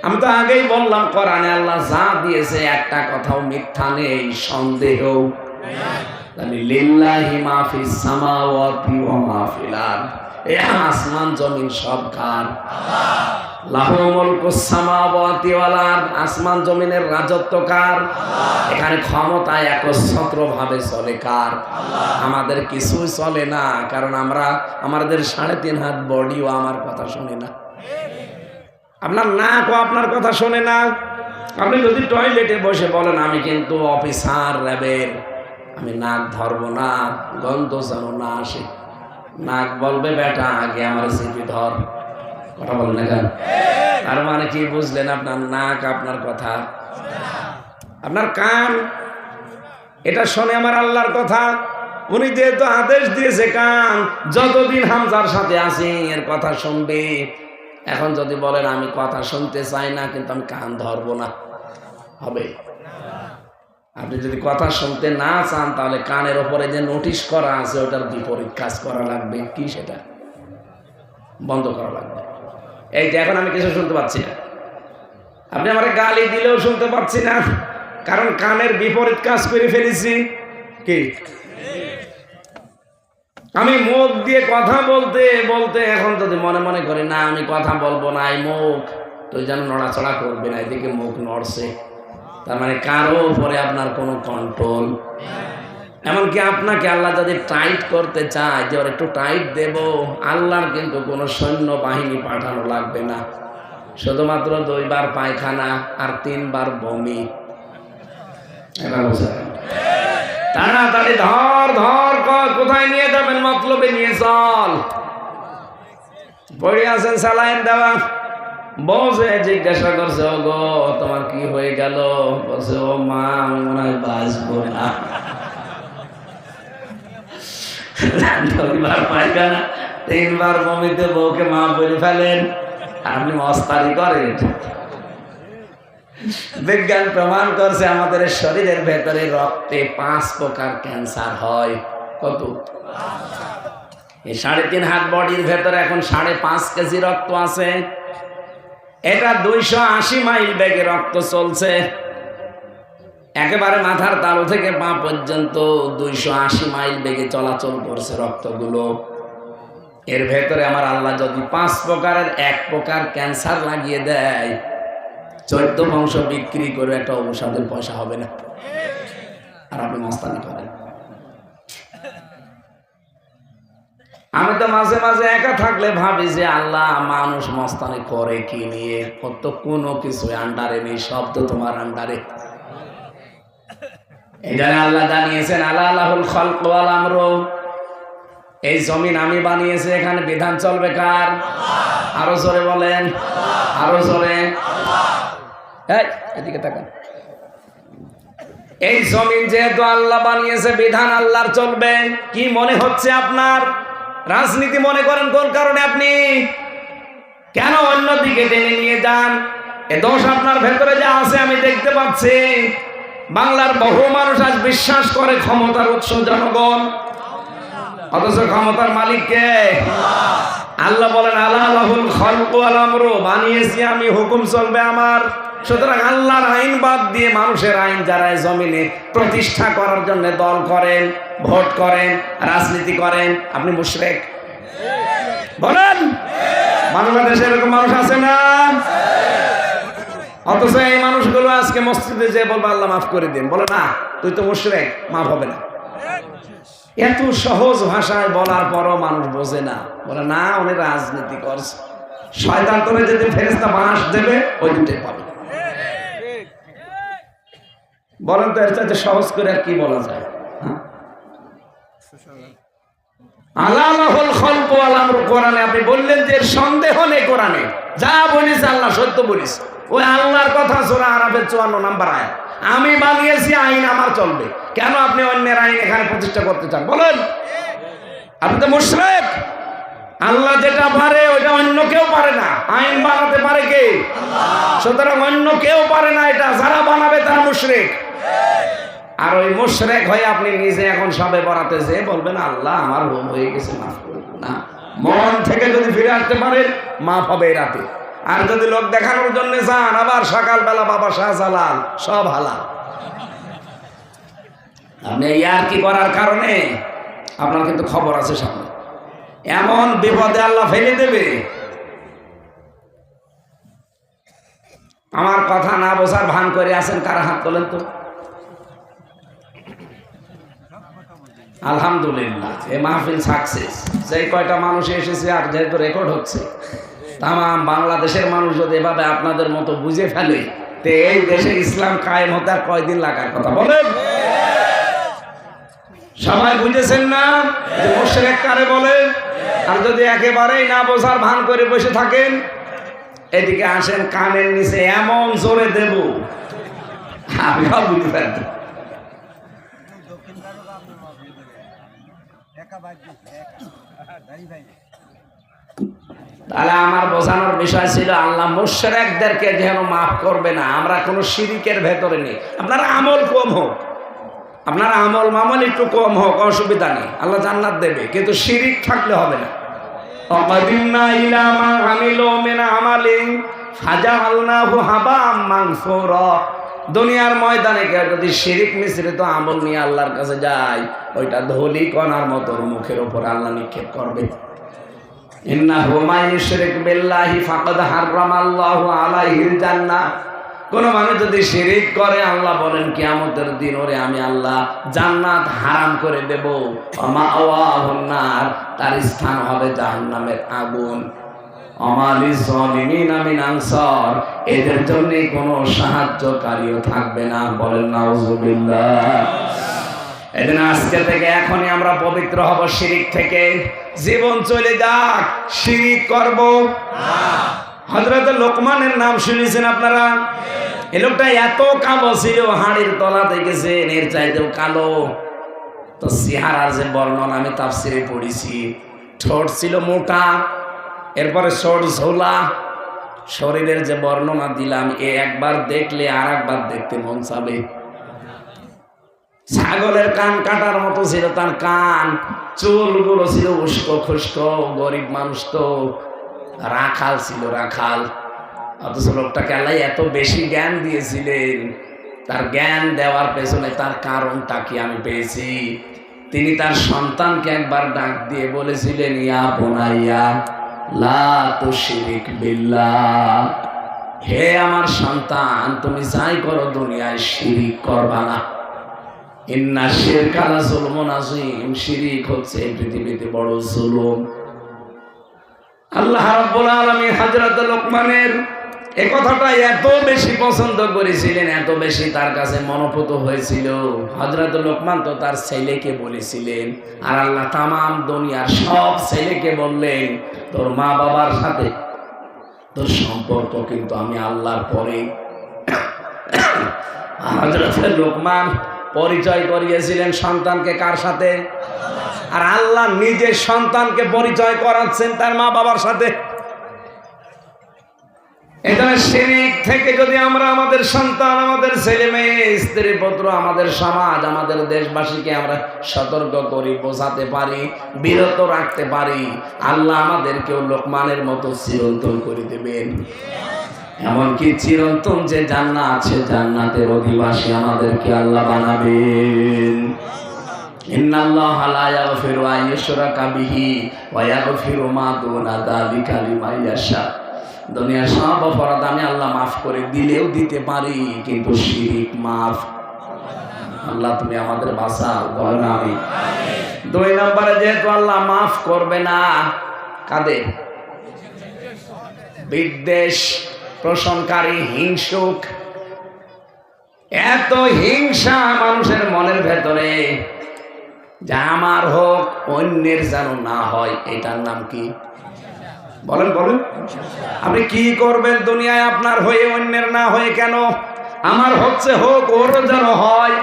আমি তো আগেই বললাম, কোরআনে আল্লাহ যা দিয়েছে একটা কথাও মিথ্যা নেই, সন্দেহ। লিল্লাহি মা ফিস সামাওয়াতি ওয়া মা ফিল আরদ। এই আসমান জমিন সব কার? আল্লাহ। লাহু মুলকুস সামাওয়াতি ওয়াল আরদ, আসমান জমিনের রাজত্ব কার? এখানে ক্ষমতা একচ্ছত্র ভাবে চলে কার? আমাদের কিছুই চলে না, কারণ আমরা আমাদের 3.5 হাত বডিও আমার কথা শোনে না। আপনার নাকও আপনার কথা শোনে না। আপনি যদি টয়লেটে বসে বলেন আমি কিন্তু অফিসার র্যাবের, আমি নাক ধরবো না, গন্ধ যেন না আসে, নাক বলবে বেটা আগে আমার সিপি ধর। কথা বলেন না কেন? তার মানে কি বুঝলেন? আপনার নাক আপনার কথা, আপনার কান এটা শোনে আমার আল্লাহর কথা। উনি যেহেতু আদেশ দিয়েছে কান যতদিন হামজার সাথে আছি এর কথা শুনবে। এখন যদি বলেন আমি কথা শুনতে চাই না কিন্তু আমি কান ধরবো না, হবে? আপনি যদি কথা শুনতে না চান তাহলে কানের ওপরে যে নোটিশ করা আছে ওটার বিপরীত কাজ করা লাগবে। কি সেটা? বন্ধ করা লাগবে। এই যে এখন আমি কিছু শুনতে পাচ্ছি না, আপনি আমাকে গালি দিলেও শুনতে পাচ্ছি না, কারণ কানের বিপরীত কাজ করে ফেলেছি। কি? আমি মুখ দিয়ে কথা বলতে বলতে এখন যদি মনে মনে করি না আমি কথা বলবো না, এই মুখ তো যেন নড়াচড়া করবে না, এদিকে মুখ নড়ছে, তার মানে কারো উপরে আপনার কোনো কন্ট্রোল। এমনকি আপনাকে আল্লাহ যদি টাইট করতে চায় যে ওর একটু টাইট দেব, আল্লাহর কিন্তু কোনো সৈন্য বাহিনী পাঠানো লাগবে না, শুধুমাত্র 2 বার পায়খানা আর 3 বার বমি। তাড়াতাড়ি ধর ধর কর, কোথায় নিয়ে যাবেন? মতলবে নিয়ে চল। পড়ে আছেন স্যালাইন দেওয়া, বসে জিজ্ঞাসা করছে ও গো তোমার কি হয়ে গেল? বলছে ও মা আমি মনে হয় বাঁচবো না। 2 বার পায়খানা 3 বার বমিতে বউকে মা বলে ফেলেন, আপনি মস্তারি করেন। বিজ্ঞান প্রমাণ করছে আমাদের শরীরের ভেতরে রক্তে 5 প্রকার ক্যান্সার হয়। কত? এই 3.5 হাত বডির ভেতরে এখন 5.5 কেজি রক্ত আছে। এটা 280 মাইল বেগে রক্ত চলছে, একেবারে মাথার তালু থেকে পা পর্যন্ত 280 মাইল বেগে চলাচল করছে রক্তগুলো। এর ভেতরে আমার আল্লাহ যদি 5 প্রকারের 1 প্রকার ক্যান্সার লাগিয়ে দেয়, 14 বংশ বিক্রি করে একটা ঔষধের পয়সা হবে না, আর আপনি মস্তানি করেন। আমি তো মাঝে মাঝে একা থাকলে ভাবি যে আল্লাহ মানুষ মস্তানি করে কি নিয়ে? কত কোনো কিছু আন্ডারে নেই, সব তো তোমার আন্ডারে। এখানে আল্লাহ জানিয়েছেন আল্লাহুল খালক ওয়াল আমর, এই জমিন আমি বানিয়েছি, এখানে বিধান চলবে কার? আরো জোরে বলেন, আরো জোরে। এদিকে তাকান। এই জমিন যেহেতু আল্লাহ বানিয়েছে, বিধান আল্লাহর চলবে। কি মনে হচ্ছে আপনার? রাজনীতি মনে করেন কোন কারণে? আপনি কেন অন্যদিকে টেনে নিয়ে যান? এ দোষ আপনার ভেতরে যা আছে আমি দেখতে পাচ্ছি। বাংলার বহু মানুষ আজ বিশ্বাস করে ক্ষমতার উৎস জনগণ, অথচ ক্ষমতার মালিক কে? আল্লাহ বলেন আল্লাহুল খালক ওয়াল আমর, বানিয়েছি আমি, হুকুম চলবে আমার। সুতরাং আল্লাহর আইন বাদ দিয়ে মানুষের আইন যারা জমিনে প্রতিষ্ঠা করার জন্য দল করেন, ভোট করেন, রাজনীতি করেন, আপনি মুশরিক। বলেন বাংলাদেশে এরকম মানুষ আছে না? অথচ এই মানুষগুলো আজকে মসজিদে যে বলবে আল্লাহ মাফ করে দিন, বলে না তুই তো মুশরিক, মাফ হবে না। এত সহজ ভাষায় বলার পরও মানুষ বোঝে না, বলে না উনি রাজনীতি করছে। শয়তান তোরে যেদিন ফেরেশতা বাঁশ দেবে ওই দিনটাই পাবে। বলেন তো এর চাইতে সহজ করে আর কি বলা যায়? আল্লাহুল খালক ওয়াল আমর কোরআনে আপনি বললেন যে সন্দেহ নেই, কোরআনে যা বলিস আল্লাহ সত্য বলিস। ওই আল্লাহর কথা সূরা আরাফের 54 নম্বর আয়াত, আমি বানিয়েছি আইন আমার চলবে। কেন আপনি অন্যের আইন এখানে প্রতিষ্ঠা করতে চান? বলেন, আপনি তো মুশরিক। আল্লাহ যেটা পারে ওইটা অন্য কেউ পারে না। আইন বানাতে পারে কে? আল্লাহ। সুতরাং অন্য কেউ পারে না, এটা যারা বানাবে তারা মুশরিক। আর ওই মুশরিক হয়ে আপনি নিজে এখন সবে বরাতে যে বলবেন আল্লাহ আমার ভুল হয়ে গেছে, মাফ করুন না। মন থেকে যদি ফিরে আসতে পারেন মাফ হবে রাতে। আর যদি লোক দেখানোর জন্য যান আবার সকালবেলা বাবা শাহজালাল সব হালাল। আপনি ইয়ার কি করার কারণে আপনার কিন্তু খবর আছে সামনে, এমন বিপদে আল্লাহ ফেলে দেবে। আমার কথা না বোঝার ভান করে আছেন কারা? হাত তোলেন তো। আলহামদুলিল্লাহ, এই মাহফিল সাকসেস। যে কয়টা মানুষ এসেছে আর যেহেতু রেকর্ড হচ্ছে, তাম বাংলাদেশের মানুষ যদি এভাবে আপনাদের মতো বুঝে ফেলে, তো এই দেশে ইসলাম কায়েম হতে আর কয়দিন লাগার কথা বলেন? সবাই বুঝেছেন না যে মুশরিক কারে বলে? আর যদি একেবারেই না বোঝার ভান করে বসে থাকেন, এদিকে আসেন, কানের নিচে এমন জোরে দেব আমিও বুঝতে পারবেন। তাহলে আমার বোঝানোর বিষয় ছিল আল্লাহ মুশরিকদেরকে যেন মাফ করবে না। আমরা কোনো শিরিকের ভেতরে নেই। আপনারা আমল কম হোক, আপনারা আমল মামল একটু কম হোক, অসুবিধা নেই, আল্লাহ জান্নাত দেবে, কিন্তু শিরিক থাকলে হবে না। অকাদিমনা ইলা মা আমিলু মিন আমালিন ফাজআলনাহু হাবাম মানসুরা। দুনিয়ার ময়দানে কেউ যদি শিরিক মিশ্রিত আমল নিয়ে আল্লাহর কাছে যায়, ওইটা ধুলি কণার মতো মুখের উপর আল্লাহ নিক্ষেপ করবে। ইন্নাহু মান ইউশরিক বিল্লাহি ফাকাদ হারামাল্লাহু আলাইহিল জান্নাহ। কোন মানুষ যদি শিরিক করে, আল্লাহ বলেন কিয়ামতের দিন ওরে আমি আল্লাহ জান্নাত হারাম করে দেব। মাওয়াহুন নার, তার স্থান হবে জাহান্নামের আগুন। আমালিজ জালিমিনা মিন আনসার, এদের জন্য কোনো সাহায্যকারীও থাকবে না। বলেন নাউযুবিল্লাহ। এদিন আজকে থেকে এখনই আমরা পবিত্র হব শিরিক থেকে। জীবন চলে যাক, শিরিক করব না। হযরত লোকমানের নাম শুনেছেন আপনারা? এই লোকটা এত কালো ছিল, হাড়ির তলা দেখেছেন, এর চাইতেও কালো। তো চেহারার যে বর্ণনা আমি তাফসিরে পড়েছি, ঠোঁট ছিল মোটা, এরপরে ঠোঁট ঝোলা। শরীরের যে বর্ণনা দিলাম, এ একবার দেখলে আর একবার দেখতে মন চাবে। ছাগলের কান কাটার মতো ছিল তার কান, চুলগুলো ছিল উস্কো খুস্কো। গরিব মানুষ তো, রাখাল ছিল, রাখাল। অথচ লোকটাকে আল্লাহ এত বেশি জ্ঞান দিয়েছিলেন। তার জ্ঞান দেওয়ার পেছনে তার কারণটা কি আমি পেয়েছি। তিনি তার সন্তানকে একবার ডাক দিয়ে বলেছিলেন, ইয়া বুনাইয়া লা তুশরিক বিল্লাহ, হে আমার সন্তান, তুমি যাই করো দুনিয়ায় শিরিক করবা না। ইন্না শিরকা লাযুলমুন আযীম, শিরিক হচ্ছে পৃথিবীতে বড় জুলুম। আল্লাহ রাব্বুল আলামিন হযরত লোকমানের এই কথাটা এত বেশি পছন্দ করেছিলেন, এত বেশি তার কাছে মনোপুত হয়েছিল। হযরত লোকমান তো তার ছেলেকে বলেছিলেন, আর আল্লাহ তামাম দুনিয়ার সব ছেলেকে বললেন, তোর মা বাবার সাথে তোর সম্পর্ক কিন্তু আমি আল্লাহর পরে। হযরত লোকমান পরিচয় করিয়েছিলেন সন্তানকে কার সাথে? আর আল্লাহ নিজে সন্তানকে পরিচয় করাচ্ছেন তার মা বাবার সাথে। এখানে শিরিক থেকে যদি আমরা আমাদের সন্তান, আমাদের ছেলে মেয়ে, স্ত্রী পুত্র, আমাদের সমাজ, আমাদের দেশবাসীকে আমরা সতর্ক করি, বোঝাতে পারি, বিরত রাখতে পারি, আল্লাহ আমাদেরকেও লোকমানের মতো চিরন্তন করে দেবেন। এমনকি চিরন্তন যে জান্নাত আছে, জান্নাতের অধিবাসী আমাদেরকে আল্লাহ বানাবেন। ইন্নাল্লাহা লা ইয়াগফিরু আন ইউশরাকা বিহি ওয়া ইয়াগফিরু মা দুনা যালিকা লিমান ইয়াশা। দুনিয়ার সব অপরাধ আমি আল্লাহ মাফ করে দিলেও দিতে পারি, কিন্তু শিরিক মাফ। আল্লাহ তুমি আমাদের বাঁচাও, বলেন আমিন। দুই নম্বরে যেহেতু আল্লাহ মাফ করবে না, কাদের? বিদ্বেষ পোষণকারী, হিংসুক। এত হিংসা মানুষের মনের ভেতরে, যা আমার হোক অন্যের যেন না হয়, এটার নাম কি? বলেন বলেন। আপনি কি করবেন দুনিয়ায় আপনার হয়ে অন্যের না হয়ে? কেন? আমার হচ্ছে হোক, ওরও যেন হয়,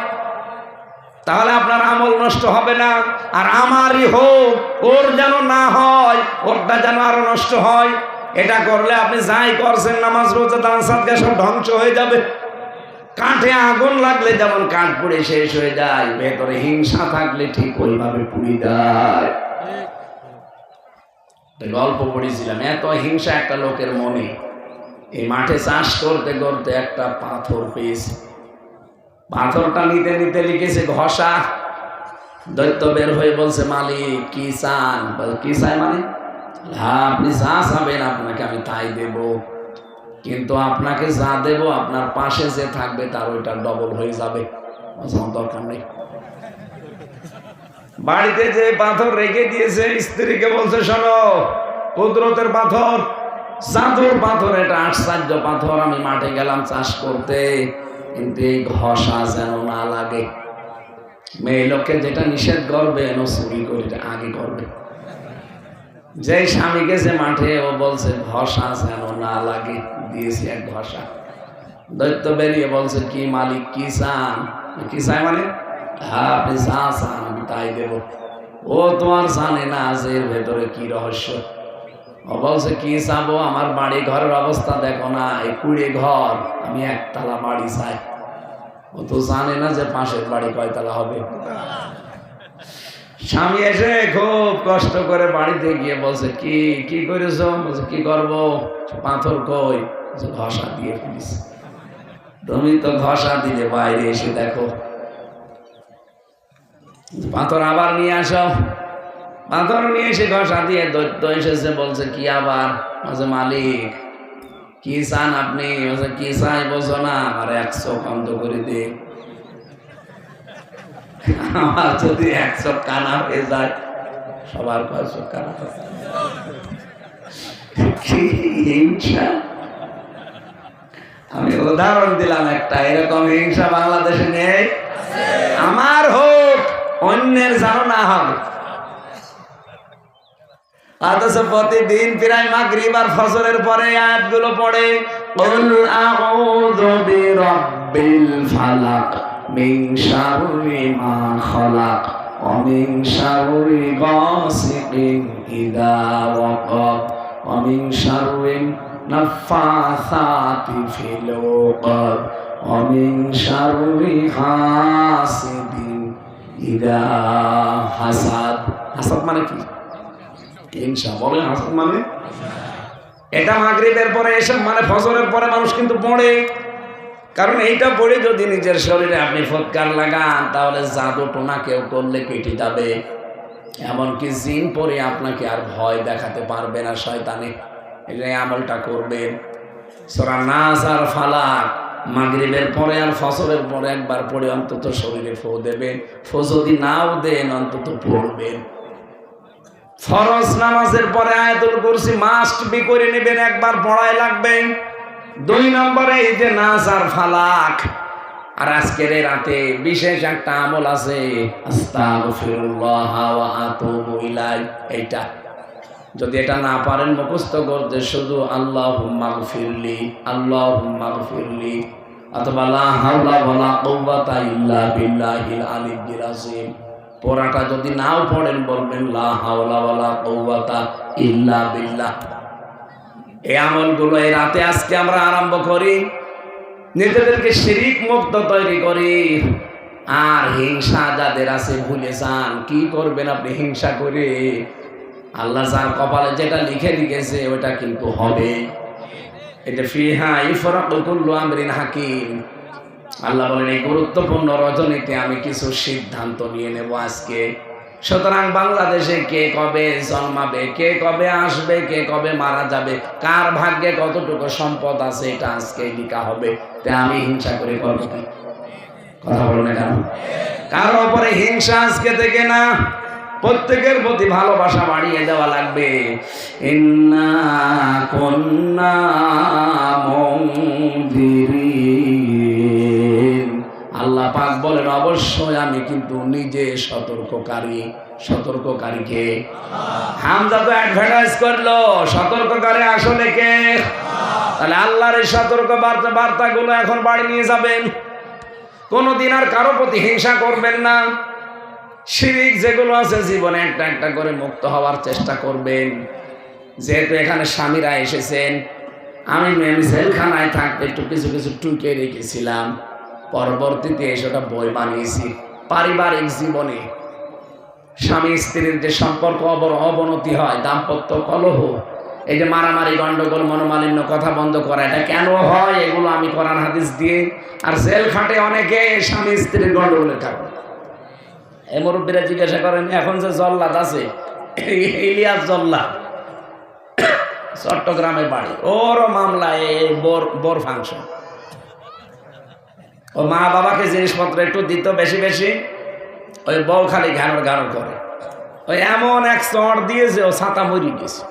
তাহলে আপনার আমল নষ্ট হবে না। আর আমারই হোক, ওর যেন না হয়, ওরটা যেন আরো নষ্ট হয়। এটা করলে আপনি যাই করছেন, নামাজ রোজা দান সাদকা সব ধ্বংস হয়ে যাবে। কাঠে আগুন লাগলে যেমন কাঠ পুড়ে শেষ হয়ে যায়, ভেতরে হিংসা থাকলে ঠিক ওইভাবে পুড়ে যায়। গল্প পড়েছিলাম, এত হিংসা একটা লোকের মনে। এই মাঠে চাষ করতে করতে একটা পাথর পেয়েছে, পাথরটা নিতে নিতে লিখেছে ঘষা। দৈত্য বের হয়ে বলছে, মালিক কি চান? কি চাই মানে? হ্যাঁ, আপনি যা চাবেন আপনাকে আমি তাই দেব। কিন্তু আপনাকে যা দেব আপনার পাশে যে থাকবে তার ওইটা ডবল হয়ে যাবে, দরকার নেই। বাড়িতে যে পাথর রেখে দিয়েছে, স্ত্রীকে বলছে শোনো, কুদরতের পাথর, জাদুর পাথর, এটা আশ্চর্য পাথর। আমি মাঠে গেলাম চাষ করতে, কিন্তু এই ঘষা যেন না লাগে। মেয়ে লোককে যেটা নিষেধ করবে চুরি করে আগে করবে। যে স্বামী গেছে মাঠে, ও বলছে ঘষা যেন না লাগে, দিয়েছি এক ঘষা। দৈত্য বেরিয়ে বলছে কি মালিক কি চান? কি চাই মানে? হ্যাঁ, আপনি যা চান আমি তাই দেব। ও তোমার জানে না যে এর ভেতরে কি রহস্য। ও বলছে কি চাবো? আমার বাড়ি ঘরের অবস্থা দেখো না, এই কুড়ে ঘর, আমি একতলা বাড়ি চাই। ও তো জানে না যে পাশের বাড়ি কয়তলা হবে। স্বামী এসে খুব কষ্ট করে বাড়িতে গিয়ে বলছে কি কি করেছো? বলছে কি করবো, পাথর কই? ঘষা দিয়ে ফেলিস। তুমি তো ঘষা দিলে, বাইরে এসে দেখো। পাথর আবার নিয়ে আসো। পাথর নিয়ে এসে ঘষা দিয়ে দৈত্য এসেছে, বলছে কি আবার? বলছে মালিক কি চান আপনি? বলছে কি চাই বলছো না? আমার 100 বন্ধ করে দে। আমার যদি 100 কানা হয়ে যায়, সবার 100 কানা হয়ে যায়। হিংসা! আমি উদাহরণ দিলাম একটা, এরকম হিংসা বাংলাদেশে নেই। আমার হোক, অন্যের যেন না হবে। অথচ প্রতিদিন প্রায় মাগরিব আর ফজরের পরে আয়াতগুলো পড়ে, কুল আউযু বিরাব্বিল ফালাক মিন শাররি মা খালাক ওয়া মিন শাররি গাসিকিন ইযা ওয়াকাব ওয়া মিন শাররি নাফাসাতি ফিল উকাদ ওয়া মিন শাররি হাসিদিন ইযা হাসাদ। হাসাদ মানে কি? হিংসা। বলে হাসাদ মানে? এটা মাগরিবের পরে এসব মানে ফজরের পরে মানুষ কিন্তু পড়ে। কারণ এইটা পড়ে যদি নিজের শরীরে আপনি ফৎকার লাগান, তাহলে জাদু টোনা কেউ করলে কেটে যাবে। এমনকি জিন পরে আপনাকে আর ভয় দেখাতে পারবে না শয়তানে। এই আমলটা করবেন। সূরা নাস আর ফালাক মাগরিবের পরে আর ফজরের পরে একবার পড়ে অন্তত শরীরে ফু দেবেন। ফু যদি নাও দেন অন্তত পড়বেন। ফরজ নামাজের পরে আয়াতুল কুরসি মাস্ট বি করে নেবেন, একবার পড়াই লাগবে। 2 নম্বরে এই যে নাস আর ফালাক। আর আজকের রাতে বিশেষ একটা আমল আছে, আস্তাগফিরুল্লাহ ওয়া আতুবু ইলাইহি। এইটা যদি এটা না পারেন মুখস্থ করতে, শুধু আল্লাহুম্মা গফিরলি, আল্লাহুম্মা গফিরলি, অথবা লা হাওলা ওয়ালা কুওয়াতা ইল্লা বিল্লাহিল আলিয়্যিল আযীম। পড়াটা যদি নাও পড়েন, বলবেন লা হাওলা ওয়ালা কুওয়াতা ইল্লা বিল্লাহ। এই আমলগুলো এই রাতে আজকে আমরা আরম্ভ করি, নিজেদেরকে শিরিক মুক্ত তৈরি করি। আর হিংসা যাদের আছে ভুলে যান। কি করবেন আপনি হিংসা করে? আল্লাহ যার কপালে যেটা লিখে রেখেছে ওটা কিন্তু হবে। এটা ফিহা ইফরাকু কুল্লু আমরিন হাকিম। আল্লাহ বলেন এই গুরুত্বপূর্ণ রজনীতে আমি কিছু সিদ্ধান্ত নিয়ে নেব আজকে। সুতরাং বাংলাদেশে কে কবে জন্মাবে, কে কবে আসবে, কে কবে মারা যাবে, কার ভাগ্যে কতটুকু সম্পদ আছে, এটা আজকে লিখা হবে। তাই আমি হিংসা করে করবো কি? কথা বলো না কেন? কারো উপরে হিংসা আজকে থেকে না, প্রত্যেকের প্রতি ভালোবাসা বাড়িয়ে দেওয়া লাগবে। ইন্না কুন্না মুনদিরিন। আল্লাহ পাক বলেন অবশ্যই আমি কিন্তু নিজে সতর্ককারী। সতর্ককারীকে হামজা তো অ্যাডভার্টাইজ করলো, সতর্ককারী আসলে কে? তাহলে আল্লাহর এই সতর্ক বার্তাগুলো এখন বাড়ি নিয়ে যাবেন। কোনদিন আর কারো প্রতি হিংসা করবেন না। শিরিক যেগুলো আছে জীবনে একটা একটা করে মুক্ত হওয়ার চেষ্টা করবেন। যেহেতু এখানে স্বামীরা এসেছেন, আমি জেলখানায় থাকতে একটু কিছু কিছু টুকে রেখেছিলাম, পরবর্তীতে সেটা বই বানিয়েছি। পারিবারিক জীবনে স্বামী স্ত্রীর যে সম্পর্ক অবনতি হয়, দাম্পত্য কলহ, এই যে মারামারি, গন্ডগোল, মনোমালিন্য, কথা বন্ধ করা, এটা কেন হয়? এগুলো আমি কোরআন হাদিস দিয়ে। আর জেল খাটে অনেকে স্বামী স্ত্রীর গন্ডগোলের কারণে। এই মুরব্বীরা জিজ্ঞাসা করেন এখন যে জল্লাদ আছে, ইলিয়াস জল্লাদ, চট্টগ্রামে বাড়ি, ওরও মামলায় এই বোর ফাংশন। ও মা বাবাকে জিনিসপত্র একটু দিত বেশি বেশি, ওই বউ খালি ঘাড় ঘাড় করে। ওই এমন এক চড় দিয়েছে ও ছাতা মরি গেছে।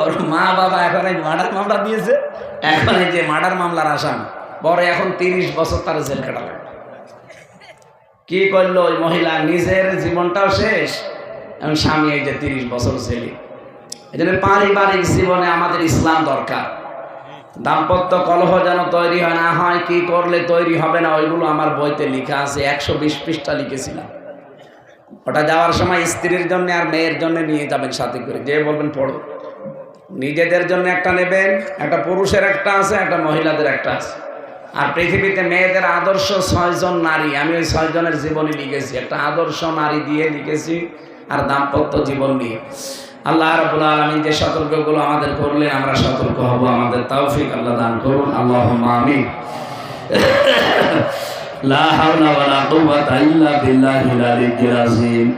ওর মা বাবা এখন এই মার্ডার মামলা দিয়েছে, এখন এই যে মার্ডার মামলার আসামি, পরে এখন 30 বছর তার জেল কাটা লাগবে। কি করলো ওই মহিলা, নিজের জীবনটাও শেষ, এবং স্বামী এই যে 30 বছর জেলে। এই জন্য পারিবারিক জীবনে আমাদের ইসলাম দরকার। দাম্পত্য কলহ যেন তৈরি হয় না হয়, কি করলে তৈরি হবে না, ওইগুলো আমার বইতে লেখা আছে, 120 পৃষ্ঠা লিখেছিলাম। ওটা যাওয়ার সময় স্ত্রীর জন্য আর মেয়ের জন্য নিয়ে যাবেন সাথে করে, যে বলবেন পড়ো। নিজেদের জন্য একটা নেবেন, একটা পুরুষের একটা আছে, একটা মহিলাদের একটা আছে। আর পৃথিবীতে মেয়েদের আদর্শ 6 জন নারী, আমি ওই 6 জনের জীবনী লিখেছি, একটা আদর্শ নারী দিয়ে লিখেছি, আর দাম্পত্য জীবন নিয়ে। আল্লাহ রাব্বুল আলামিন যে সতর্কগুলো আমাদের করলেন, আমরা সতর্ক হব, আমাদের তৌফিক আল্লাহ দান করুন, আল্লাহুম্মা আমিন। লা হাওলা ওয়ালা কুওয়াতা ইল্লা বিল্লাহিল আলিয়্যিল আযীম।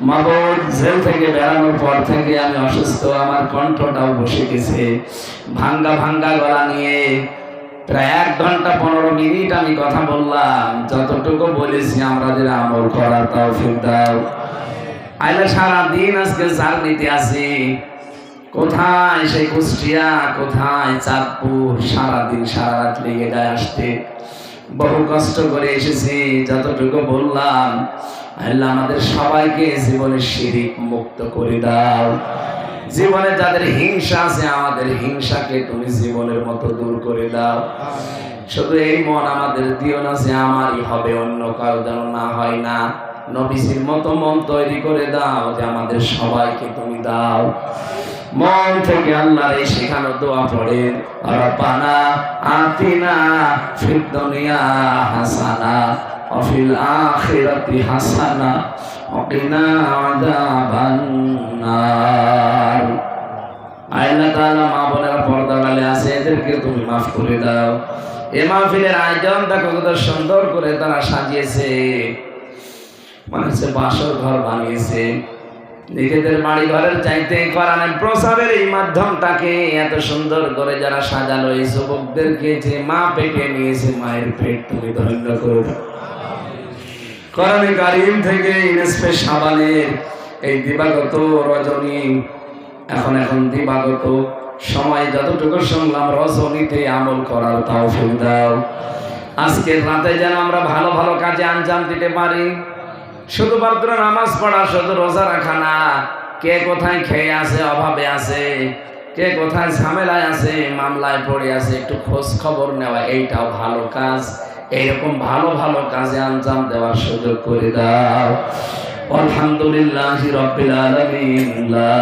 মাবুদ, জেল থেকে বেরানোর পর থেকে আমি অসুস্থ, আমার কণ্ঠটাও বসে গেছে, ভাঙ্গা ভাঙ্গা গলা নিয়ে প্রায় 1 ঘন্টা 15 মিনিট আমি কথা বললাম। যতটুকু বলেছি আমরা যে আমল করার তৌফিক দাও। আইলে সারাদিন আজকে জার্নিতে আছি, কোথায় সেই কুষ্টিয়া, কোথায় চাঁদপুর, সারাদিন সারা রাত লেগে যায় আসতে, বহু কষ্ট করে এসেছি। যতটুকু বললাম, আল্লাহ আমাদের সবাইকে জীবনের শিরিক মুক্ত করে দাও। জীবনে যাদের হিংসা আছে, আমাদের হিংসাকে তুমি জীবনের মতো দূর করে দাও। শুধু এই মন আমাদের দিও না যে আমারই হবে, অন্য কারো যেন না হয় না। নবীজির মতো মন তৈরি করে দাও, যে আমাদের সবাইকে তুমি দাও। মন থেকে আল্লাহর এই শেখানো দোয়া পড়ে, রব্বানা আতিনা ফিদ দুনিয়া হাসানা ওয়া ফিল আখিরাতি হাসানা ওয়া কিনা আযাবান নার। আল্লাহ তাআলা মা বোনেরা পর্দার আড়ালে আছে, এদেরকে তুমি মাফ করে দাও। এই মাহফিলের আয়োজন দেখো কত সুন্দর করে তারা সাজিয়েছে, মনে হচ্ছে বাসর ঘর বানিয়েছে। নিজেদের বাড়ি ঘরের চাইতে কোরআনের প্রচারের এই মাধ্যমটাকে এত সুন্দর করে যারা সাজালো, এই যুবকদেরকে যে মা পেটে নিয়েছে, মায়ের পেট তুমি ধন্য করো। কোরআনে কারীম থেকে ইনসপে শাবানের এই দিবাগত রজনী, এখন দিবাগত সময় যতটুকু শুনলাম, রজনীতে আমল করার তৌফিক দাও। আজকের রাতে যেন আমরা ভালো ভালো কাজে আঞ্জাম দিতে পারি। শুধুমাত্র নামাজ পড়া, শুধু রোজা রাখা না, কে কোথায় খেয়ে আছে, অভাবে আছে, কে কোথায় ঝামেলায় আছে, মামলায় পড়ে আছে, একটু খোঁজ খবর নেওয়া, এইটাও ভালো কাজ। এইরকম ভালো ভালো কাজে আঞ্জাম দেওয়ার সুযোগ করে দাও। আলহামদুলিল্লাহি রাব্বিল আলামিন, লা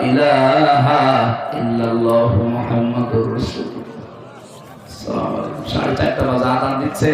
ইলাহা ইল্লাল্লাহু মুহাম্মাদুর রাসূলুল্লাহ। 4:30 বাজে আযান দিচ্ছে।